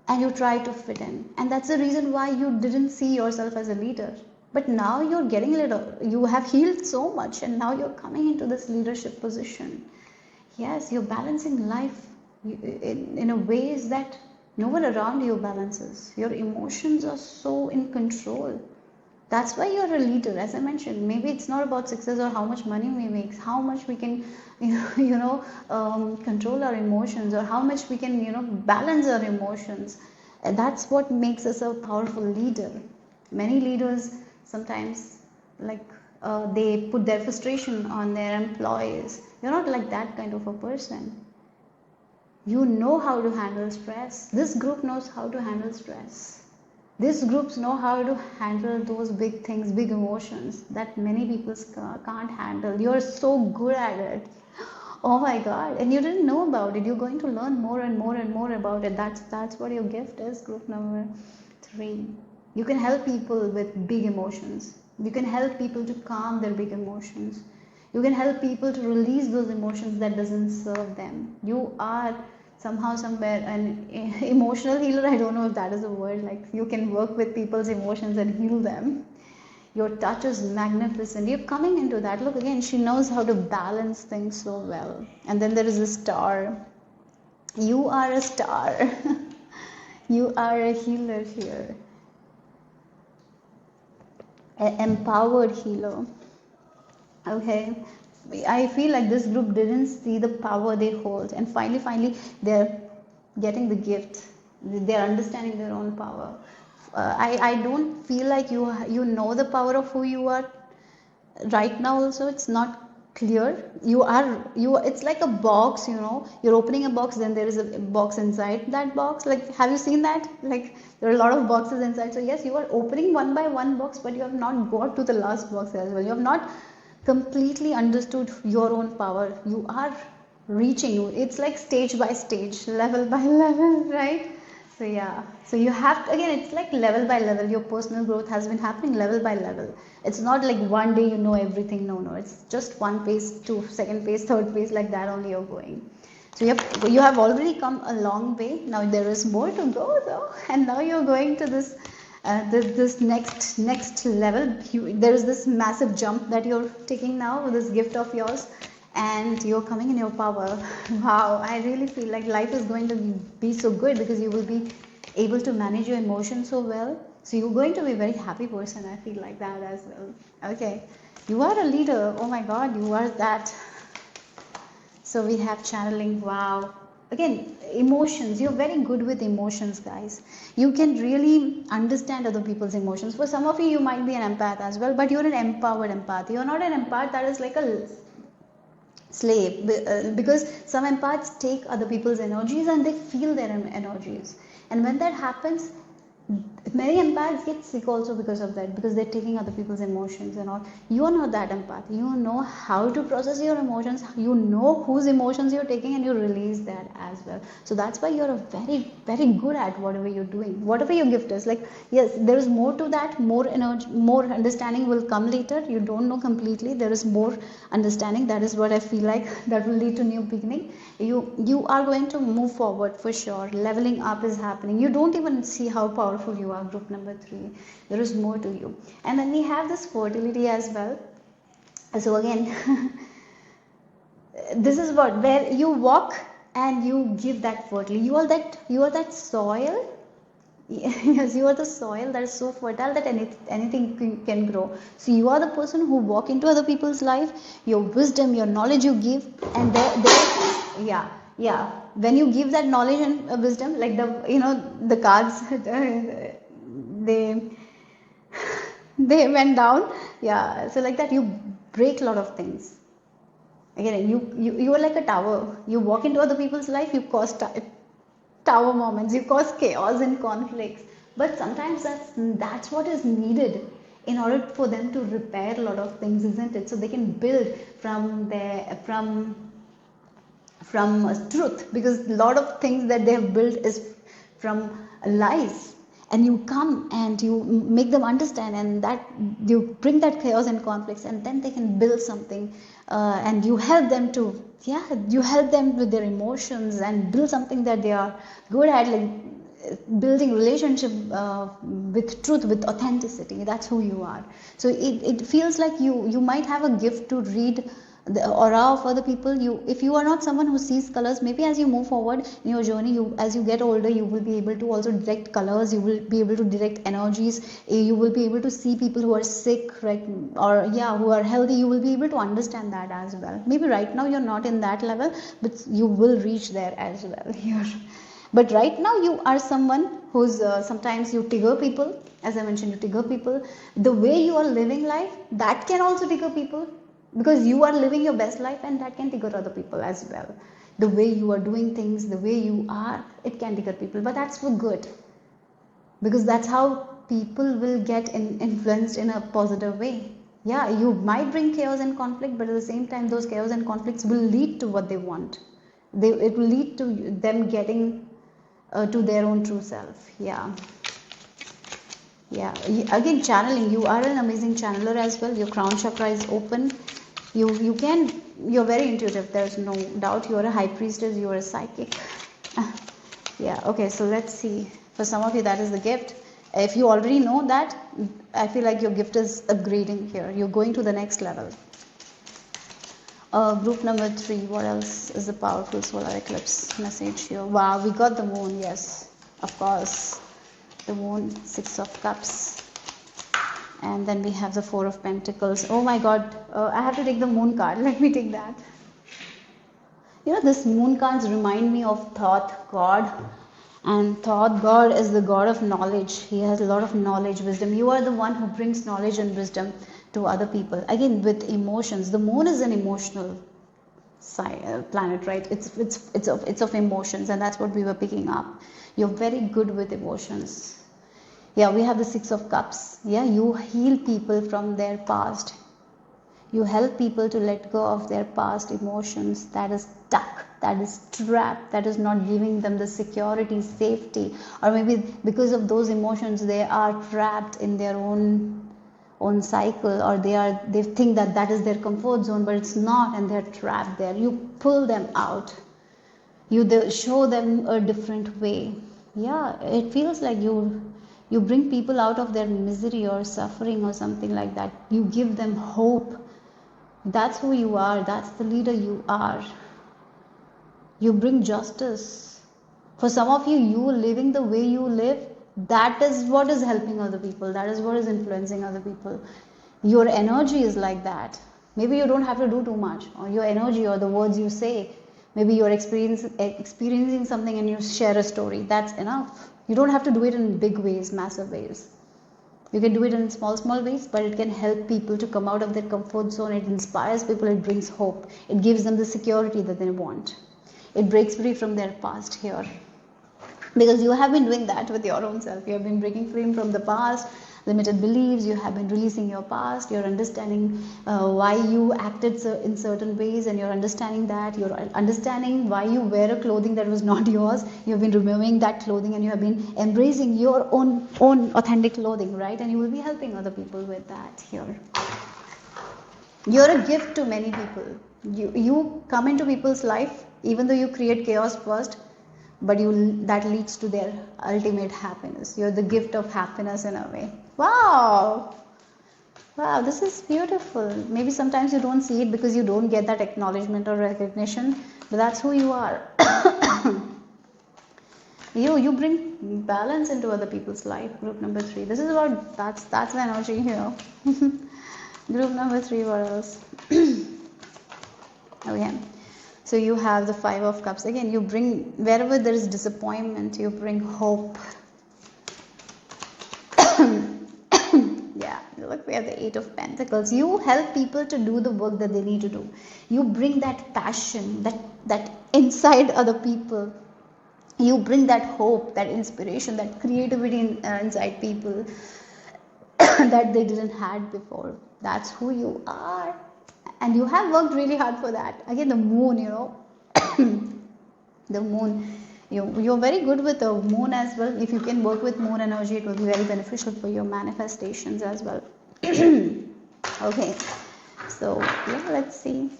and you tried to fit in, and that's the reason why you didn't see yourself as a leader. But now you're getting a little, you have healed so much, and now you're coming into this leadership position. Yes, you're balancing life in a ways that no one around you balances. Your emotions are so in control. That's why you're a leader. As I mentioned, maybe it's not about success or how much money we make, how much we can, control our emotions, or how much we can, balance our emotions. And that's what makes us a powerful leader. Many leaders sometimes, like, they put their frustration on their employees. You're not like that kind of a person. You know how to handle stress. This group knows how to handle stress. These groups know how to handle those big things, big emotions that many people can't handle. You're so good at it. Oh my God. And you didn't know about it. You're going to learn more and more and more about it. That's what your gift is, group number 3. You can help people with big emotions. You can help people to calm their big emotions. You can help people to release those emotions that doesn't serve them. You are somehow somewhere an emotional healer. I don't know if that is a word. Like, you can work with people's emotions and heal them. Your touch is magnificent. You're coming into that. Look, again, she knows how to balance things so well. And then there is a star. You are a star. You are a healer here. empowered healer. Okay, I feel like this group didn't see the power they hold, and finally they're getting the gift. They're understanding their own power. I don't feel like you know the power of who you are right now. Also, it's not clear. You it's like a box, you know, you're opening a box, then there is a box inside that box. Like, have you seen that? Like, there are a lot of boxes inside. So yes, you are opening one by one box, but you have not got to the last box as well. You have not completely understood your own power. You are reaching, it's like stage by stage, level by level, right? So yeah, so you have to, again, it's like level by level. Your personal growth has been happening level by level. It's not like one day you know everything. No, it's just one pace to second pace, third pace, like that only you're going. So you have already come a long way. Now there is more to go though, and now you're going to this next level. There is this massive jump that you're taking now with this gift of yours, and you're coming in your power. Wow, I really feel like life is going to be so good because you will be able to manage your emotions so well. So you're going to be a very happy person. I feel like that as well. Okay, you are a leader. Oh my God, you are that. So we have channeling. Wow. Again, emotions. You're very good with emotions, guys. You can really understand other people's emotions. For some of you, you might be an empath as well, but you're an empowered empath. You're not an empath that is like a slave, because some empaths take other people's energies and they feel their energies. And when that happens, many empaths get sick also because of that, because they're taking other people's emotions and all. You are not that empath. You know how to process your emotions. You know whose emotions you're taking, and you release that as well. So that's why you're a very good at whatever you're doing, whatever your gift is. Like, yes, there is more to that. More energy, more understanding will come later. You don't know completely. There is more understanding. That is what I feel like. That will lead to new beginning. You are going to move forward for sure. Leveling up is happening. You don't even see how powerful you are. Group number 3, there is more to you. And then we have this fertility as well. So again, this is what, where you walk and you give that fertility. You are that soil. Yes, you are the soil that is so fertile that anything can grow. So you are the person who walk into other people's life. Your wisdom, your knowledge you give, and yeah, when you give that knowledge and wisdom, like the cards, they they went down. Yeah, so like that you break a lot of things. Again, you are like a tower. You walk into other people's life, you cause tower moments, you cause chaos and conflicts. But sometimes that's what is needed in order for them to repair a lot of things, isn't it? So they can build from truth, because a lot of things that they have built is from lies. And you come and you make them understand, and that you bring that chaos and conflicts, and then they can build something. And you help them to, yeah, you help them with their emotions and build something that they are good at, like building relationship with truth, with authenticity. That's who you are. So it feels like you might have a gift to read the aura of other people. If you are not someone who sees colors, maybe as you move forward in your journey, as you get older, you will be able to also direct colors. You will be able to direct energies. You will be able to see people who are sick, right, or yeah, who are healthy. You will be able to understand that as well. Maybe right now you're not in that level, but you will reach there as well here. But right now you are someone who's sometimes you trigger people. As I mentioned, you trigger people. The way you are living life, that can also trigger people, because you are living your best life, and that can trigger other people as well. The way you are doing things, the way you are, it can trigger people, but that's for good, because that's how people will get influenced in a positive way. Yeah, you might bring chaos and conflict, but at the same time those chaos and conflicts will lead to what they want. It will lead to them getting to their own true self. Yeah, again, channeling. You are an amazing channeler as well. Your crown chakra is open. You're very intuitive. There's no doubt. You're a high priestess. You're a psychic. Yeah. Okay. So let's see. For some of you, that is the gift. If you already know that, I feel like your gift is upgrading here. You're going to the next level. Group number 3. What else is the powerful solar eclipse message here? Wow, we got the moon. Yes, of course. The moon, 6 of cups. And then we have the Four of Pentacles. Oh my God, I have to take the Moon card. Let me take that. You know, this Moon cards remind me of Thought God. And Thought God is the God of knowledge. He has a lot of knowledge, wisdom. You are the one who brings knowledge and wisdom to other people. Again, with emotions. The Moon is an emotional planet, right? It's of emotions, and that's what we were picking up. You're very good with emotions. Yeah, we have the Six of Cups. Yeah, you heal people from their past. You help people to let go of their past emotions that is stuck, that is trapped, that is not giving them the security, safety, or maybe because of those emotions they are trapped in their own cycle, or they think that that is their comfort zone, but it's not, and they're trapped there. You pull them out. You show them a different way. Yeah, it feels like you bring people out of their misery or suffering or something like that. You give them hope. That's who you are. That's the leader you are. You bring justice. For some of you, you living the way you live, that is what is helping other people. That is what is influencing other people. Your energy is like that. Maybe you don't have to do too much, or your energy or the words you say. Maybe you're experiencing something and you share a story. That's enough. You don't have to do it in big ways, massive ways. You can do it in small ways, but it can help people to come out of their comfort zone. It inspires people. It brings hope. It gives them the security that they want. It breaks free from their past here. Because you have been doing that with your own self. You have been breaking free from the past, limited beliefs. You have been releasing your past. You're understanding why you acted in certain ways, and you're understanding that. You're understanding why you wear a clothing that was not yours. You've been removing that clothing, and you have been embracing your own authentic clothing, right? And you will be helping other people with that here. You're a gift to many people. You come into people's life, even though you create chaos first, but that leads to their ultimate happiness. You're the gift of happiness in a way. Wow, this is beautiful. Maybe sometimes you don't see it because you don't get that acknowledgement or recognition, but that's who you are. You bring balance into other people's life. Group number 3, this is about that's the energy here. Group number 3, what else? Okay, so you have the Five of Cups. Again, you bring, wherever there is disappointment, you bring hope. Yeah, look, we have the Eight of Pentacles. You help people to do the work that they need to do. You bring that passion, that inside other people. You bring that hope, that inspiration, that creativity inside people that they didn't had before. That's who you are. And you have worked really hard for that. Again, the Moon, the Moon, you're very good with the Moon as well. If you can work with Moon energy, it will be very beneficial for your manifestations as well. Okay, so yeah, let's see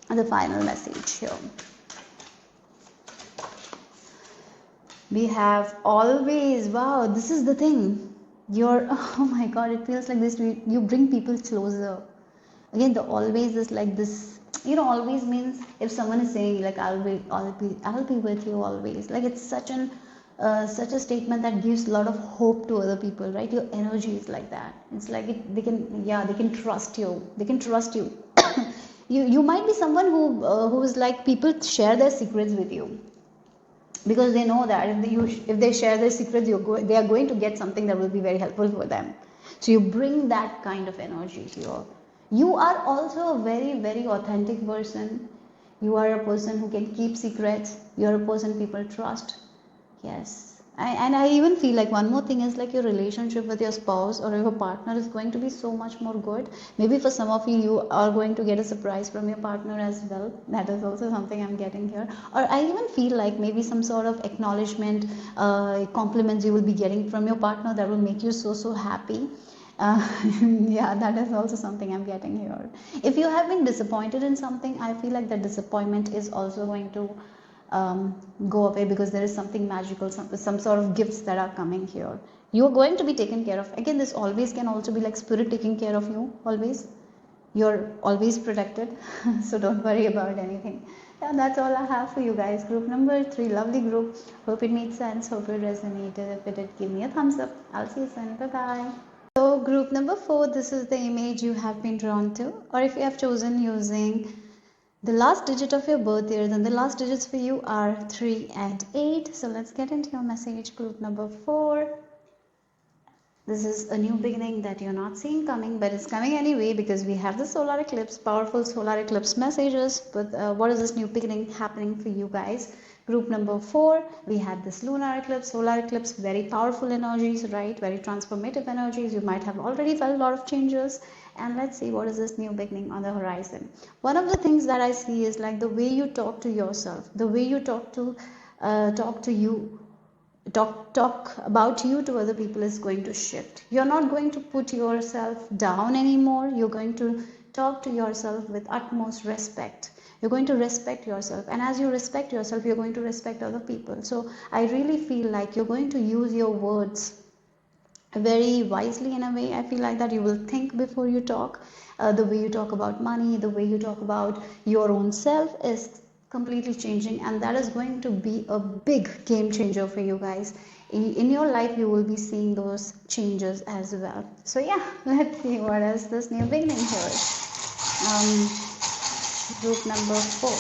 the final message here. We have always, wow, this is the thing. Oh my God, it feels like this. You bring people closer. Again, the always is like this. Always means if someone is saying like I'll be with you always. Like it's such a statement that gives a lot of hope to other people, right? Your energy is like that. It's like they can trust you. They can trust you. You might be someone who is like people share their secrets with you. Because they know that if they share their secrets, they are going to get something that will be very helpful for them. So you bring that kind of energy here. You are also a very, very authentic person. You are a person who can keep secrets. You are a person people trust. Yes. And I even feel like one more thing is like your relationship with your spouse or your partner is going to be so much more good. Maybe for some of you, you are going to get a surprise from your partner as well. That is also something I'm getting here. Or I even feel like maybe some sort of acknowledgement, compliments you will be getting from your partner that will make you so happy. Yeah, that is also something I'm getting here. If you have been disappointed in something, I feel like that disappointment is also going to go away, because there is something magical, some sort of gifts that are coming here. You're going to be taken care of. Again, this always can also be like spirit taking care of you. Always, you're always protected. So don't worry about anything. Yeah, that's all I have for you guys. Group number 3, lovely group. Hope it made sense. Hope it resonated. If it did, give me a thumbs up. I'll see you soon. Bye bye. So, group number 4, this is the image you have been drawn to, or if you have chosen using the last digit of your birth year, then the last digits for you are 3 and 8. So, let's get into your message. Group number 4. This is a new beginning that you're not seeing coming, but it's coming anyway because we have the solar eclipse, powerful solar eclipse messages. But what is this new beginning happening for you guys? Group number 4, we had this lunar eclipse, solar eclipse, very powerful energies, right? Very transformative energies. You might have already felt a lot of changes. And let's see what is this new beginning on the horizon. One of the things that I see is like the way you talk to yourself, the way you talk to you, talk about you to other people is going to shift. You're not going to put yourself down anymore. You're going to talk to yourself with utmost respect. You're going to respect yourself, and as you respect yourself, you're going to respect other people. So I really feel like you're going to use your words very wisely. In a way, I feel like that you will think before you talk. The way you talk about money, the way you talk about your own self is completely changing, and that is going to be a big game changer for you guys. In your life, you will be seeing those changes as well. So yeah, let's see what is this new beginning here. Group number 4.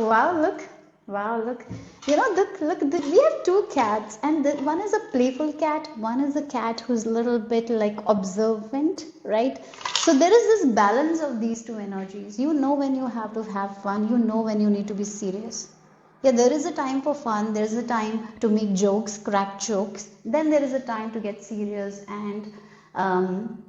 Wow, look. Wow, look. We have 2 cats, and one is a playful cat, one is a cat who's a little bit like observant, right? So there is this balance of these 2 energies. You know when you have to have fun, you know when you need to be serious. Yeah, there is a time for fun, there is a time to make jokes, crack jokes, then there is a time to get serious and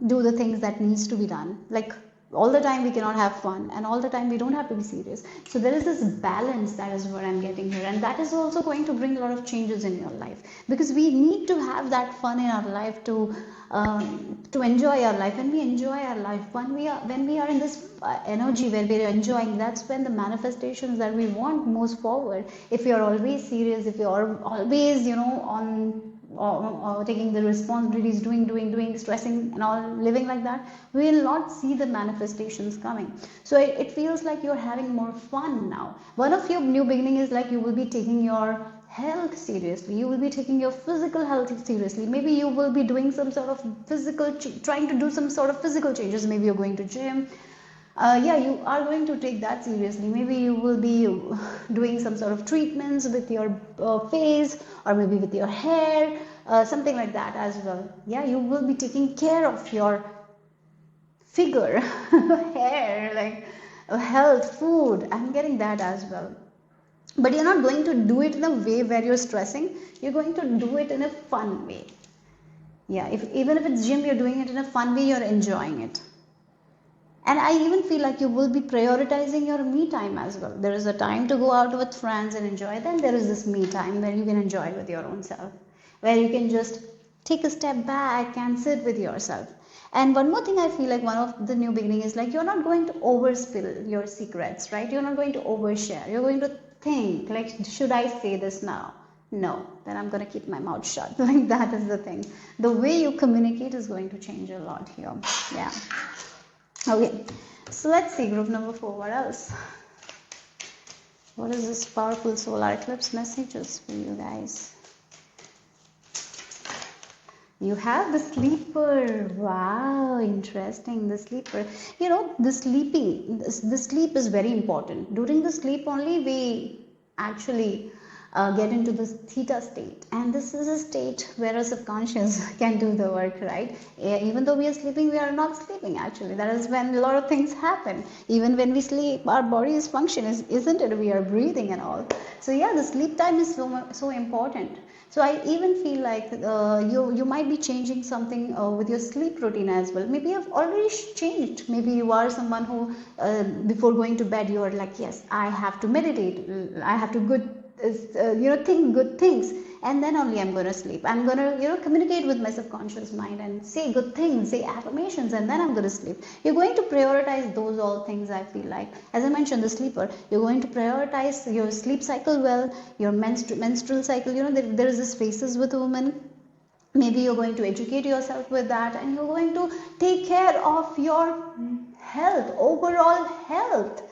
do the things that needs to be done. Like all the time we cannot have fun, and all the time we don't have to be serious. So there is this balance, that is what I'm getting here, and that is also going to bring a lot of changes in your life, because we need to have that fun in our life to enjoy our life. When we enjoy our life, when we are in this energy where we are enjoying, that's when the manifestations that we want moves forward. If you are always serious, if you are always on or taking the responsibilities, doing, stressing and all, living like that, we will not see the manifestations coming. So it feels like you're having more fun now. One of your new beginning is like you will be taking your health seriously, you will be taking your physical health seriously. Maybe you will be doing some sort of trying to do some sort of physical changes. Maybe you're going to gym. Yeah, you are going to take that seriously. Maybe you will be doing some sort of treatments with your face, or maybe with your hair, something like that as well. Yeah, you will be taking care of your figure, hair, like health, food. I'm getting that as well. But you're not going to do it in a way where you're stressing. You're going to do it in a fun way. Yeah, even if it's gym, you're doing it in a fun way, you're enjoying it. And I even feel like you will be prioritizing your me time as well. There is a time to go out with friends and enjoy. Then there is this me time where you can enjoy it with your own self, where you can just take a step back and sit with yourself. And one more thing I feel like one of the new beginning is like you're not going to overspill your secrets, right? You're not going to overshare. You're going to think like, should I say this now? No, then I'm going to keep my mouth shut. Like that is the thing. The way you communicate is going to change a lot here. Yeah. Okay, so let's see group number 4. What else? What is this powerful solar eclipse messages for you guys? You have the sleeper. Wow, interesting. The sleeper. The sleep is very important. During the sleep only we actually get into this theta state, and this is a state where our subconscious can do the work, right? Even though we are sleeping, we are not sleeping actually. That is when a lot of things happen. Even when we sleep, our body is functioning, isn't it? We are breathing and all. So yeah, the sleep time is so important. So I even feel like you might be changing something with your sleep routine as well. Maybe you've already changed. Maybe you are someone who before going to bed you are like, yes, I have to meditate, I have to think good things, and then only I'm going to sleep. I'm going to communicate with my subconscious mind and say good things, say affirmations, and then I'm going to sleep. You're going to prioritize those all things. I feel like, as I mentioned, the sleeper, you're going to prioritize your sleep cycle well, your menstrual cycle. There is this phases with women. Maybe you're going to educate yourself with that, and you're going to take care of your health, overall health.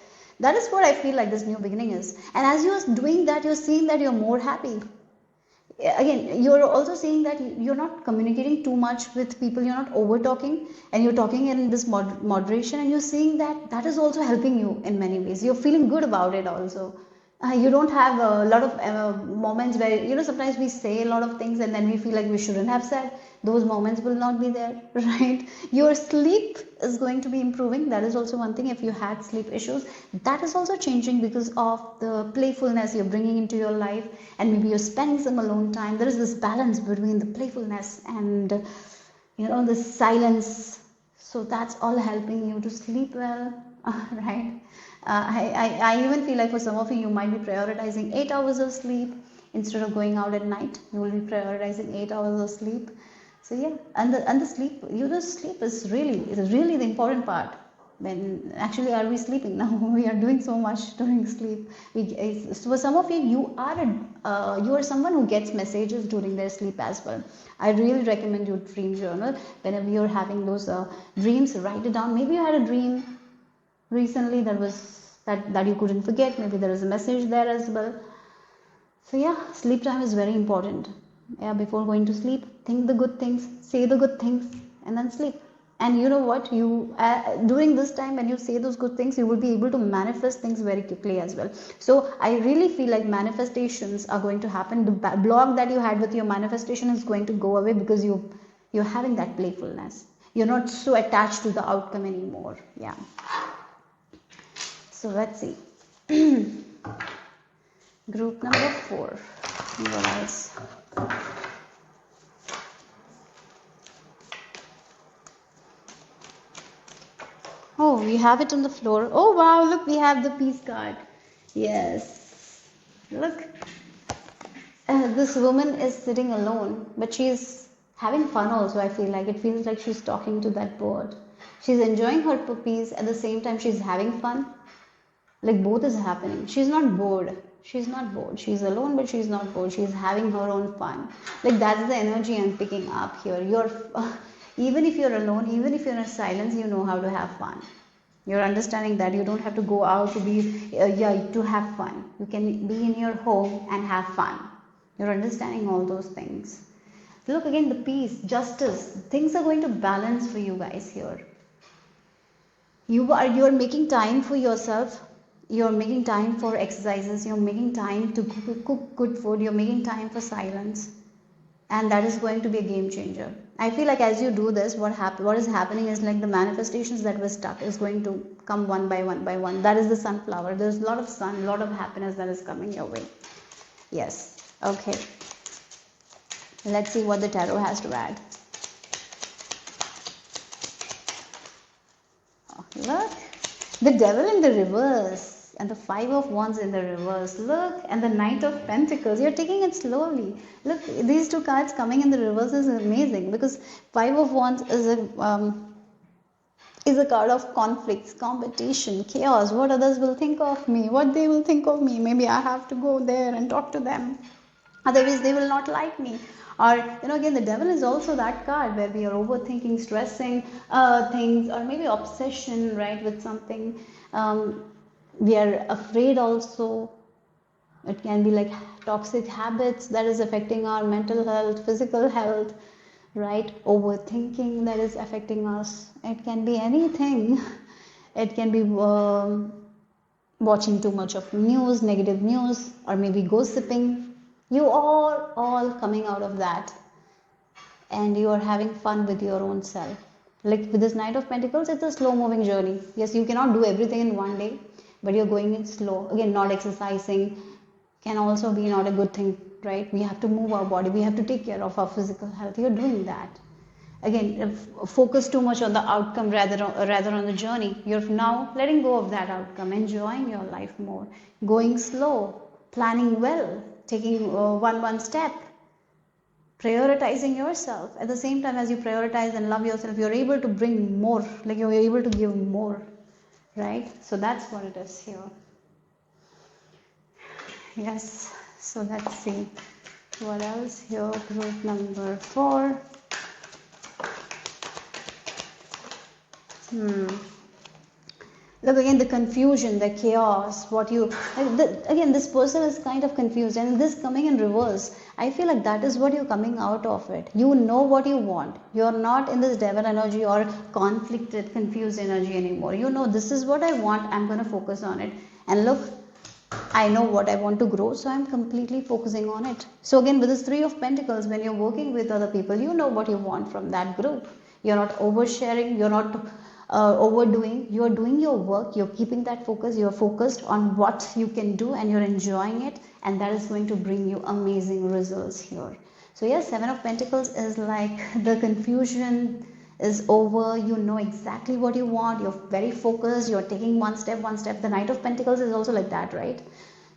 That is what I feel like this new beginning is. And as you're doing that, you're seeing that you're more happy. Again, you're also seeing that you're not communicating too much with people, you're not over talking, and you're talking in this moderation, and you're seeing that that is also helping you in many ways. You're feeling good about it also. You don't have a lot of moments where, sometimes we say a lot of things and then we feel like we shouldn't have said. Those moments will not be there, right? Your sleep is going to be improving. That is also one thing. If you had sleep issues, that is also changing because of the playfulness you're bringing into your life, and maybe you're spending some alone time. There is this balance between the playfulness and the silence. So that's all helping you to sleep well, right? I even feel like for some of you, you might be prioritizing 8 hours of sleep instead of going out at night. You will be prioritizing 8 hours of sleep. So yeah, and the sleep, sleep is really the important part. When actually are we sleeping now? We are doing so much during sleep. For some of you, you are someone who gets messages during their sleep as well. I really recommend you dream journal. Whenever you're having those dreams, write it down. Maybe you had a dream recently that you couldn't forget. Maybe there is a message there as well. So yeah, sleep time is very important. Yeah, before going to sleep, think the good things, say the good things, and then sleep. And you know what, you during this time when you say those good things, you will be able to manifest things very quickly as well. So I really feel like manifestations are going to happen. The block that you had with your manifestation is going to go away because you're having that playfulness. You're not so attached to the outcome anymore. Yeah. So let's see. Group number 4. What else? Oh, we have it on the floor. Oh wow, look, we have the peace card. Yes. Look. This woman is sitting alone, but she's having fun also. I feel like it feels like she's talking to that bird. She's enjoying her puppies, at the same time she's having fun. Like both is happening. She's not bored. She's not bored. She's alone, but she's not bored. She's having her own fun. Like that's the energy I'm picking up here. You're even if you're alone, even if you're in silence, you know how to have fun. You're understanding that you don't have to go out to be to have fun. You can be in your home and have fun. You're understanding all those things. Look again, the peace, justice. Things are going to balance for you guys here. You're making time for yourself. You're making time for exercises. You're making time to cook good food. You're making time for silence, and that is going to be a game changer. I feel like as you do this, what is happening is like the manifestations that were stuck is going to come one by one by one. That is the sunflower. There's a lot of sun, a lot of happiness that is coming your way. Yes. Okay. Let's see what the tarot has to add. Oh, look, the devil in the reverse. And the 5 of Wands in the reverse. Look, and the Knight of Pentacles. You're taking it slowly. Look, these 2 cards coming in the reverse is amazing because 5 of Wands is a card of conflicts, competition, chaos. What others will think of me, what they will think of me. Maybe I have to go there and talk to them. Otherwise, they will not like me. Or, again, the devil is also that card where we are overthinking, stressing things, or maybe obsession, right, with something. We are afraid also. It can be like toxic habits that is affecting our mental health, physical health, right? Overthinking that is affecting us. It can be anything. It can be watching too much of news, negative news, or maybe gossiping. You are all coming out of that, and you are having fun with your own self. Like with this Knight of Pentacles, it's a slow moving journey. Yes, you cannot do everything in one day, but you're going in slow. Again, not exercising can also be not a good thing, right? We have to move our body. We have to take care of our physical health. You're doing that. Again, focus too much on the outcome rather on the journey. You're now letting go of that outcome, enjoying your life more, going slow, planning well, taking one step, prioritizing yourself. At the same time as you prioritize and love yourself, you're able to bring more, like you're able to give more, right? So that's what it is here. Yes. So let's see what else here. Group number 4. Look, again, the confusion, the chaos, what you, like again, this person is kind of confused, and this coming in reverse, I feel like that is what you're coming out of it. You know what you want. You're not in this devil energy or conflicted, confused energy anymore. You know, this is what I want, I'm going to focus on it. And look, I know what I want to grow, so I'm completely focusing on it. So again, with this Three of Pentacles, when you're working with other people, you know what you want from that group. You're not oversharing, you're not overdoing, you're doing your work, you're keeping that focus, you're focused on what you can do, and you're enjoying it, and that is going to bring you amazing results here. So yes, Seven of Pentacles is like the confusion is over. You know exactly what you want, you're very focused, you're taking one step. The Knight of Pentacles is also like that, right?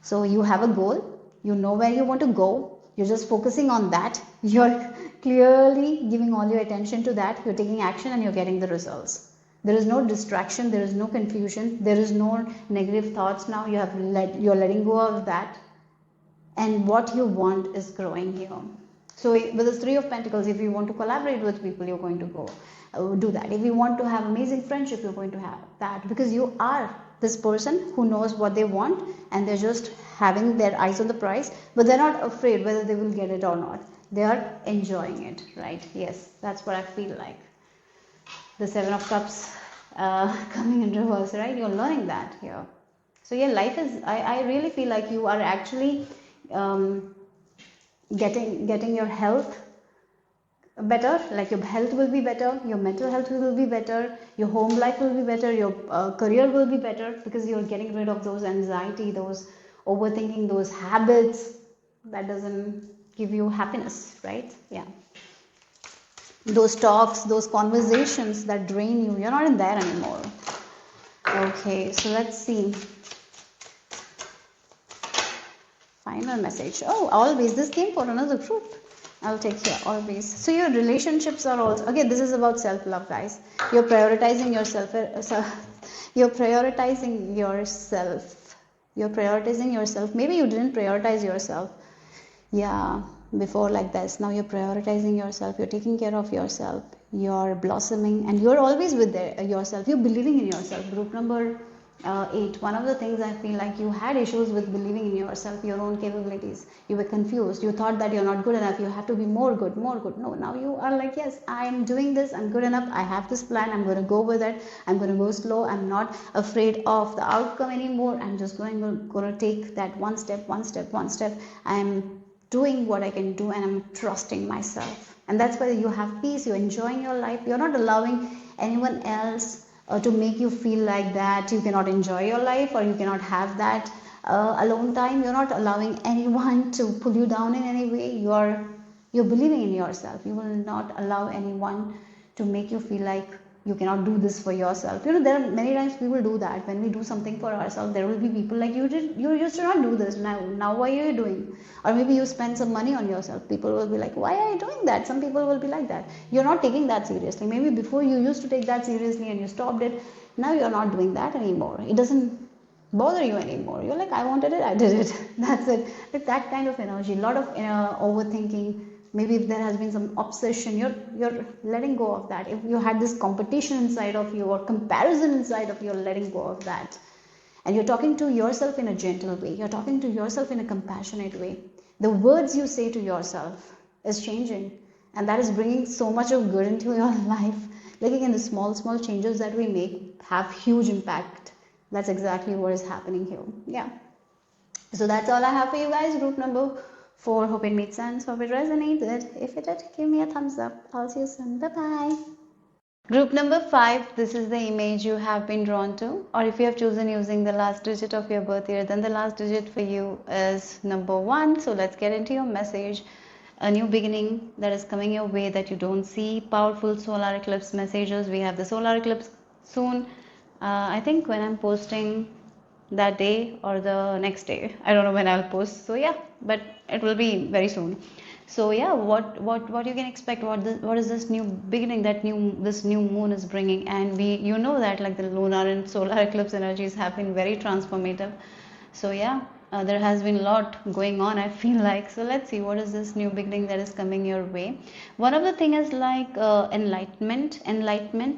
So you have a goal, you know where you want to go, you're just focusing on that, you're clearly giving all your attention to that, you're taking action, and you're getting the results. There is no distraction, there is no confusion, there is no negative thoughts. Now you're letting go of that, and what you want is growing here. So with this Three of Pentacles, if you want to collaborate with people, you're going to go do that. If you want to have amazing friendship, you're going to have that, because you are this person who knows what they want, and they're just having their eyes on the prize, but they're not afraid whether they will get it or not. They are enjoying it, right? Yes, that's what I feel like. The Seven of Cups coming in reverse, right? You're learning that here. So yeah, life is, I really feel like you are actually getting your health better, like your health will be better, your mental health will be better, your home life will be better, your career will be better, because you're getting rid of those anxiety, those overthinking, those habits that doesn't give you happiness, right? Yeah, those talks, those conversations that drain you, you're not in there anymore. Okay, so let's see. Final message. Oh, always. This came for another group. I'll take care, always. So your relationships are also, again, this is about self-love, guys. You're prioritizing yourself. You're prioritizing yourself. You're prioritizing yourself. Maybe you didn't prioritize yourself. Yeah, before like this. Now you're prioritizing yourself. You're taking care of yourself. You're blossoming, and you're always with yourself. You're believing in yourself. Group number 8. One of the things I feel like you had issues with believing in yourself, your own capabilities. You were confused. You thought that you're not good enough. You have to be more good, more good. No, now you are like, yes, I'm doing this. I'm good enough. I have this plan. I'm going to go with it. I'm going to go slow. I'm not afraid of the outcome anymore. I'm just going to take that one step, one step, one step. I'm doing what I can do, and I'm trusting myself. And that's why you have peace. You're enjoying your life. You're not allowing anyone else to make you feel like that you cannot enjoy your life, or you cannot have that alone time. You're not allowing anyone to pull you down in any way. You're believing in yourself. You will not allow anyone to make you feel like you cannot do this for yourself. You know, there are many times people do that. When we do something for ourselves, there will be people like, you used to not do this, now why are you doing? Or maybe you spend some money on yourself, people will be like, why are you doing that? Some people will be like that. You're not taking that seriously. Maybe before you used to take that seriously and you stopped it. Now you're not doing that anymore. It doesn't bother you anymore. You're like, I wanted it, I did it. That's it. With that kind of energy, a lot of overthinking. Maybe if there has been some obsession, you're letting go of that. If you had this competition inside of you, or comparison inside of you, you're letting go of that. And you're talking to yourself in a gentle way. You're talking to yourself in a compassionate way. The words you say to yourself is changing, and that is bringing so much of good into your life. Like, again, the small changes that we make have huge impact. That's exactly what is happening here. Yeah. So that's all I have for you guys. Group number 4. Hope it made sense. Hope it resonated. If it did, give me a thumbs up. I'll see you soon. Bye bye. Group number 5. This is the image you have been drawn to, or if you have chosen using the last digit of your birth year, then the last digit for you is number 1. So let's get into your message. A new beginning that is coming your way that you don't see. Powerful solar eclipse messages. We have the solar eclipse soon. I think when I'm posting that day or the next day, I don't know when I'll post. So yeah, but it will be very soon. So yeah, what you can expect? What is this new beginning that this new moon is bringing? And that like the lunar and solar eclipse energies have been very transformative. So yeah, There has been a lot going on, I feel like. So let's see what is this new beginning that is coming your way. One of the thing is like enlightenment,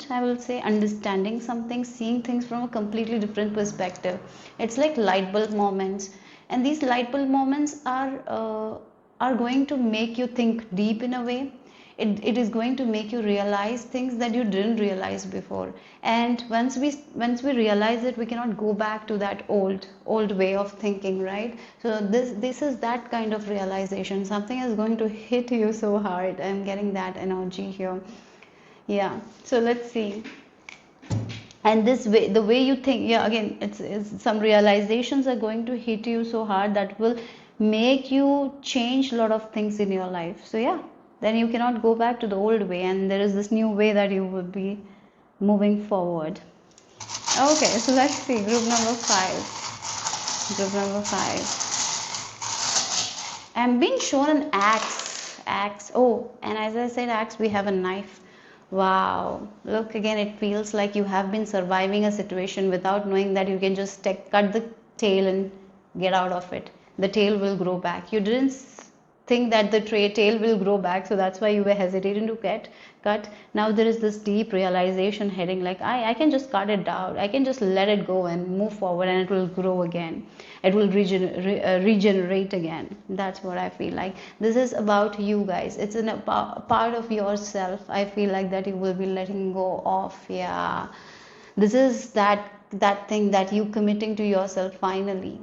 I will say, understanding something, seeing things from a completely different perspective. It's like light bulb moments, and these light bulb moments are going to make you think deep in a way. It is going to make you realize things that you didn't realize before. And once we realize it, we cannot go back to that old way of thinking, right? So this is that kind of realization. Something is going to hit you so hard. I'm getting that energy here. Yeah, so let's see. And this way, the way you think, yeah, again, it's some realizations are going to hit you so hard that will make you change a lot of things in your life. So yeah, then you cannot go back to the old way, and there is this new way that you will be moving forward. Okay, so let's see, group number 5. Group number 5, I'm being shown an axe. Oh, and as I said axe, we have a knife. Wow, look, again, it feels like you have been surviving a situation without knowing that you can just cut the tail and get out of it. The tail will grow back. You didn't think that the tail will grow back, so that's why you were hesitating to cut. Now there is this deep realization heading, like I can just cut it down, I can just let it go and move forward, and it will grow again, it will regenerate again. That's what I feel like. This is about you guys, it's in a part of yourself. I feel like that you will be letting go of. Yeah, this is that thing that you committing to yourself finally.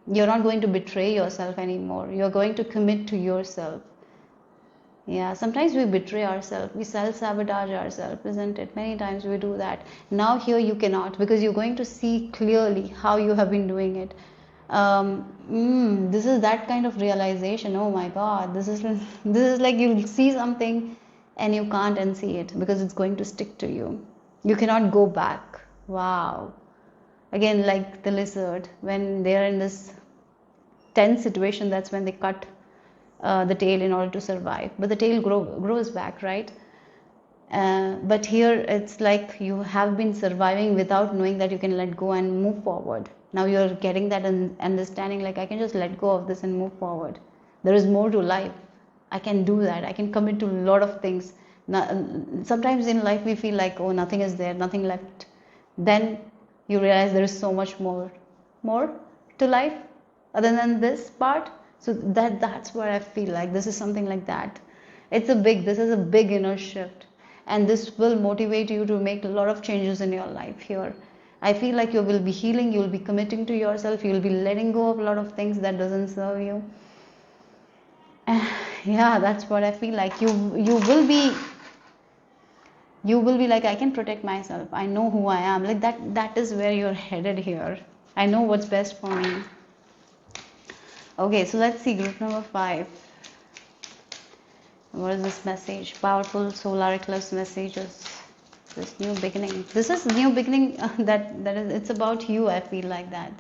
You're not going to betray yourself anymore. You're going to commit to yourself. Yeah, sometimes we betray ourselves. We self-sabotage ourselves, isn't it? Many times we do that. Now here you cannot, because you're going to see clearly how you have been doing it. This is that kind of realization. Oh my God, this is like you see something and you can't unsee it because it's going to stick to you. You cannot go back. Wow. Again, like the lizard, when they are in this tense situation, that's when they cut the tail in order to survive. But the tail grows back, right? But here it's like you have been surviving without knowing that you can let go and move forward. Now you're getting that understanding, like I can just let go of this and move forward. There is more to life. I can do that. I can commit to a lot of things. Sometimes in life we feel like, oh, nothing is there, nothing left. Then you realize there is so much more to life other than this part. So that's what I feel like. This is something like that. This is a big inner shift, and this will motivate you to make a lot of changes in your life here. I feel like you will be healing, you will be committing to yourself, you will be letting go of a lot of things that doesn't serve you. Yeah, that's what I feel like. You will be like, I can protect myself, I know who I am, like that is where you're headed here. I know what's best for me. Okay, so let's see, group number 5. What is this message? Powerful solar eclipse messages. This new beginning, this is new beginning. That is, it's about you. I feel like that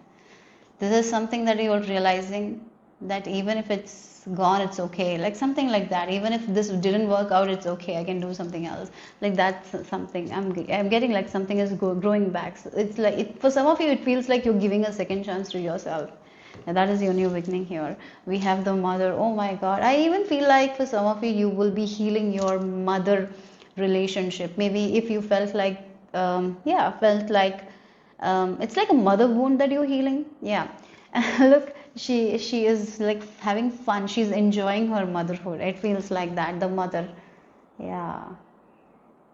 this is something that you're realizing, that even if it's gone, it's okay, like something like that. Even if this didn't work out, it's okay, I can do something else. Like that's something I'm getting, like something is growing back. So it's like for some of you it feels like you're giving a second chance to yourself, and that is your new beginning here. We have the mother. Oh my God, I even feel like for some of you will be healing your mother relationship. Maybe if you felt like it's like a mother wound that you're healing. Yeah. Look, she is like having fun, she's enjoying her motherhood. It feels like that, the mother. Yeah,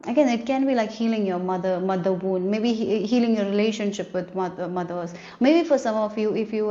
again, it can be like healing your mother wound, maybe healing your relationship with mothers. Maybe for some of you, if you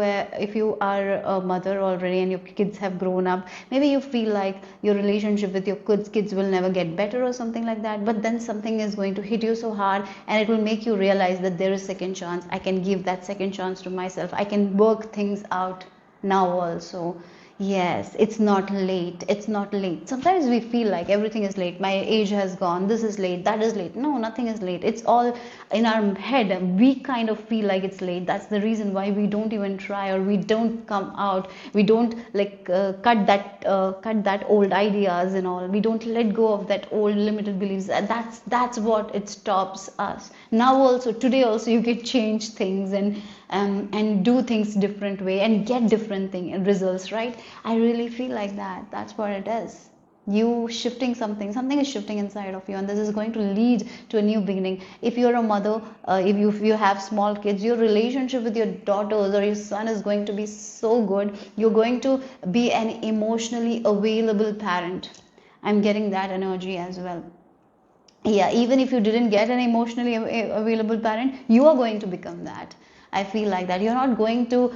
are a mother already and your kids have grown up, maybe you feel like your relationship with your kids will never get better or something like that. But then something is going to hit you so hard, and it will make you realize that there is second chance. I can give that second chance to myself, I can work things out now also. Yes, it's not late. It's not late. Sometimes we feel like everything is late. My age has gone. This is late. That is late. No, nothing is late. It's all in our head. We kind of feel like it's late. That's the reason why we don't even try, or we don't come out. We don't like cut that old ideas and all. We don't let go of that old limited beliefs. That's what it stops us. Now also, today also, you can change things, and and do things different way and get different results, right? I really feel like that. That's what it is. You shifting something is shifting inside of you, and this is going to lead to a new beginning. If you're a mother, if you have small kids, your relationship with your daughters or your son is going to be so good. You're going to be an emotionally available parent. I'm getting that energy as well. Yeah, even if you didn't get an emotionally available parent, you are going to become that. I feel like that you're not going to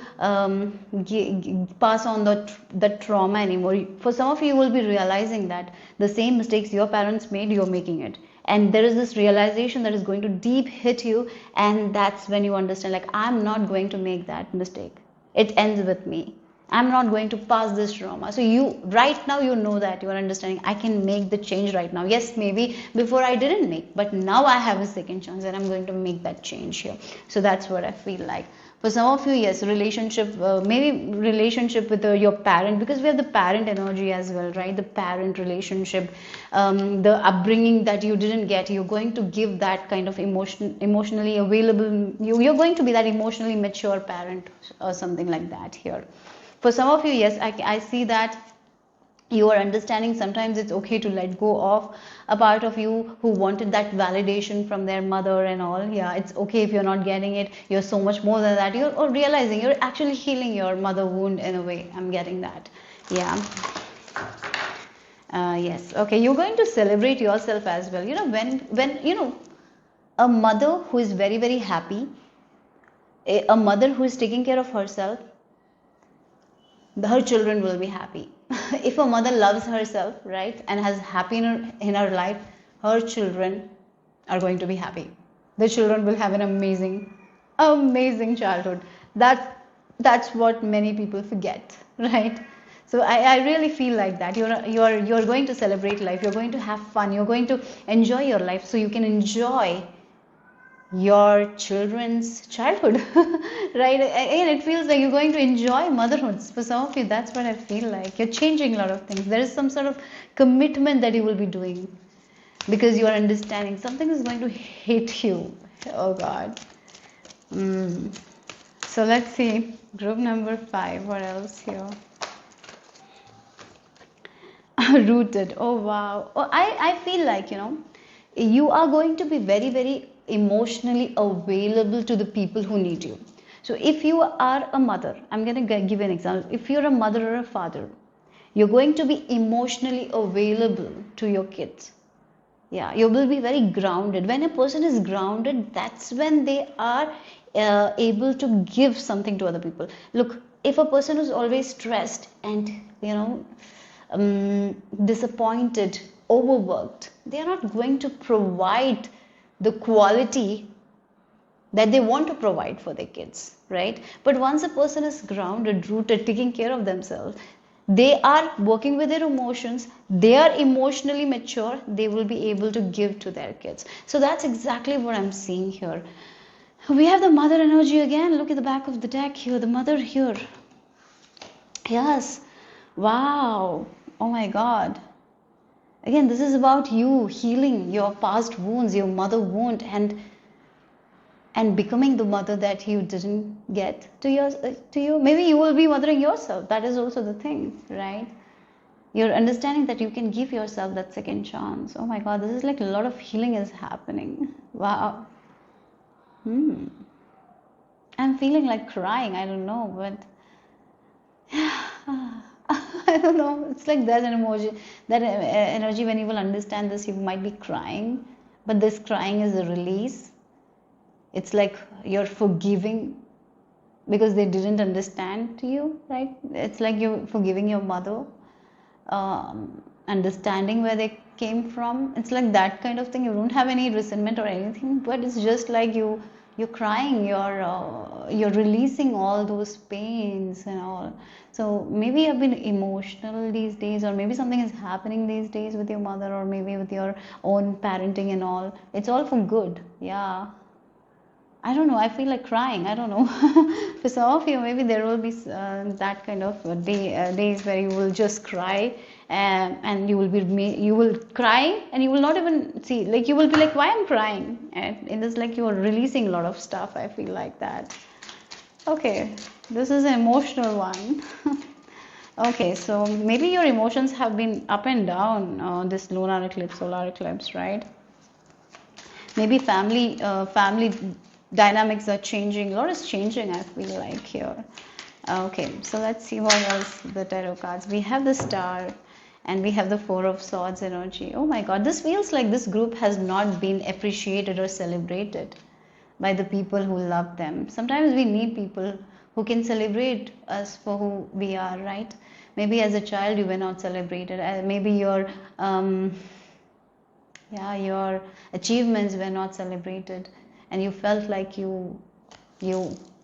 pass on the trauma anymore. For some of you, you will be realizing that the same mistakes your parents made, you're making it, and there is this realization that is going to deep hit you, and that's when you understand, like, I'm not going to make that mistake. It ends with me. I'm not going to pass this trauma. So you, right now, you know that you are understanding, I can make the change right now. Yes, maybe before I didn't make, but now I have a second chance and I'm going to make that change here. So that's what I feel like. For some of you, yes, relationship, maybe relationship with your parent, because we have the parent energy as well, right? The parent relationship, the upbringing that you didn't get, you're going to give that kind of emotionally available. You're going to be that emotionally mature parent or something like that here. For some of you, yes, I see that you are understanding sometimes it's okay to let go of a part of you who wanted that validation from their mother and all. Yeah, it's okay if you're not getting it. You're so much more than that. You're realizing you're actually healing your mother wound in a way. I'm getting that. Yeah. Yes. Okay. You're going to celebrate yourself as well. You know, when a mother who is very, very happy, a mother who is taking care of herself, her children will be happy. If a mother loves herself, right, and has happy in her life, her children are going to be happy. The children will have an amazing childhood. That's what many people forget, right? So I really feel like that you're going to celebrate life. You're going to have fun. You're going to enjoy your life, so you can enjoy your children's childhood. Right? And it feels like you're going to enjoy motherhood. For some of you, that's what I feel like. You're changing a lot of things. There is some sort of commitment that you will be doing, because you are understanding something is going to hit you. Oh God. So let's see, group number 5. What else here? Rooted. Oh wow. Oh, I feel like, you are going to be very, very emotionally available to the people who need you. So if you are a mother, I'm going to give you an example. If you're a mother or a father, you're going to be emotionally available to your kids. Yeah, you will be very grounded. When a person is grounded, that's when they are able to give something to other people. Look, if a person is always stressed and disappointed, overworked, they are not going to provide the quality that they want to provide for their kids, right? But once a person is grounded, rooted, taking care of themselves, they are working with their emotions, they are emotionally mature, they will be able to give to their kids. So that's exactly what I'm seeing here. We have the mother energy again. Look at the back of the deck here, the mother here. Yes. Wow. Oh my God. Again, this is about you healing your past wounds, your mother wound, and becoming the mother that you didn't get to you. Maybe you will be mothering yourself. That is also the thing, right? You're understanding that you can give yourself that second chance. Oh my God, this is like a lot of healing is happening. Wow. I'm feeling like crying. I don't know, but I don't know. It's like there's an emoji, that energy. When you will understand this, you might be crying, but this crying is a release. It's like you're forgiving because they didn't understand you, right? It's like you're forgiving your mother, understanding where they came from. It's like that kind of thing. You don't have any resentment or anything, but it's just like you're crying, you're releasing all those pains and all. So maybe you've been emotional these days, or maybe something is happening these days with your mother, or maybe with your own parenting and all. It's all for good. Yeah. I don't know. I feel like crying. I don't know. For some of you, maybe there will be that kind of days where you will just cry, and you will cry, and you will not even see. Like, you will be like, "Why I'm crying?" And it's like you are releasing a lot of stuff. I feel like that. Okay, this is an emotional one. Okay, so maybe your emotions have been up and down this lunar eclipse, solar eclipse, right? Maybe family dynamics are changing. A lot is changing, I feel like here. Okay, so let's see what else the tarot cards. We have the star and we have the four of swords energy. Oh my god, this feels like this group has not been appreciated or celebrated by the people who love them. Sometimes we need people who can celebrate us for who we are, right? Maybe as a child you were not celebrated. Maybe um, your achievements were not celebrated, and you felt like you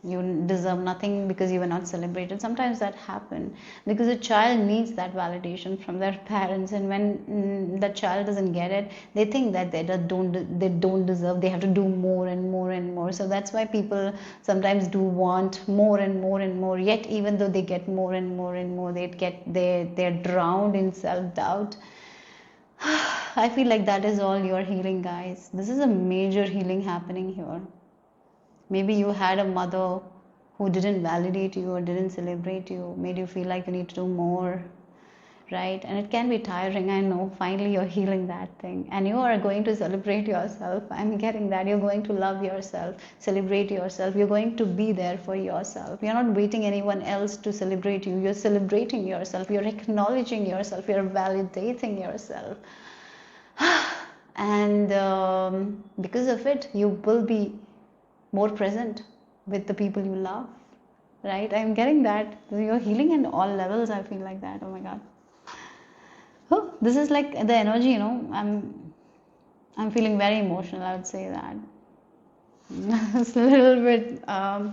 you deserve nothing because you were not celebrated. Sometimes that happen because a child needs that validation from their parents, and when the child doesn't get it, they think that they don't deserve, they have to do more and more and more. So that's why people sometimes do want more and more and more, yet even though they get more and more and more, they're drowned in self doubt. I feel like that is all your healing, guys. This is a major healing happening here. Maybe you had a mother who didn't validate you or didn't celebrate you, made you feel like you need to do more, right? And it can be tiring, I know. Finally, you're healing that thing. And you are going to celebrate yourself. I'm getting that. You're going to love yourself, celebrate yourself. You're going to be there for yourself. You're not waiting anyone else to celebrate you. You're celebrating yourself. You're acknowledging yourself. You're validating yourself. And because of it, you will be more present with the people you love, right? I'm getting that. You're healing in all levels. I feel like that. Oh my god. Oh, this is like the energy, I'm feeling very emotional, I would say that. It's a little bit I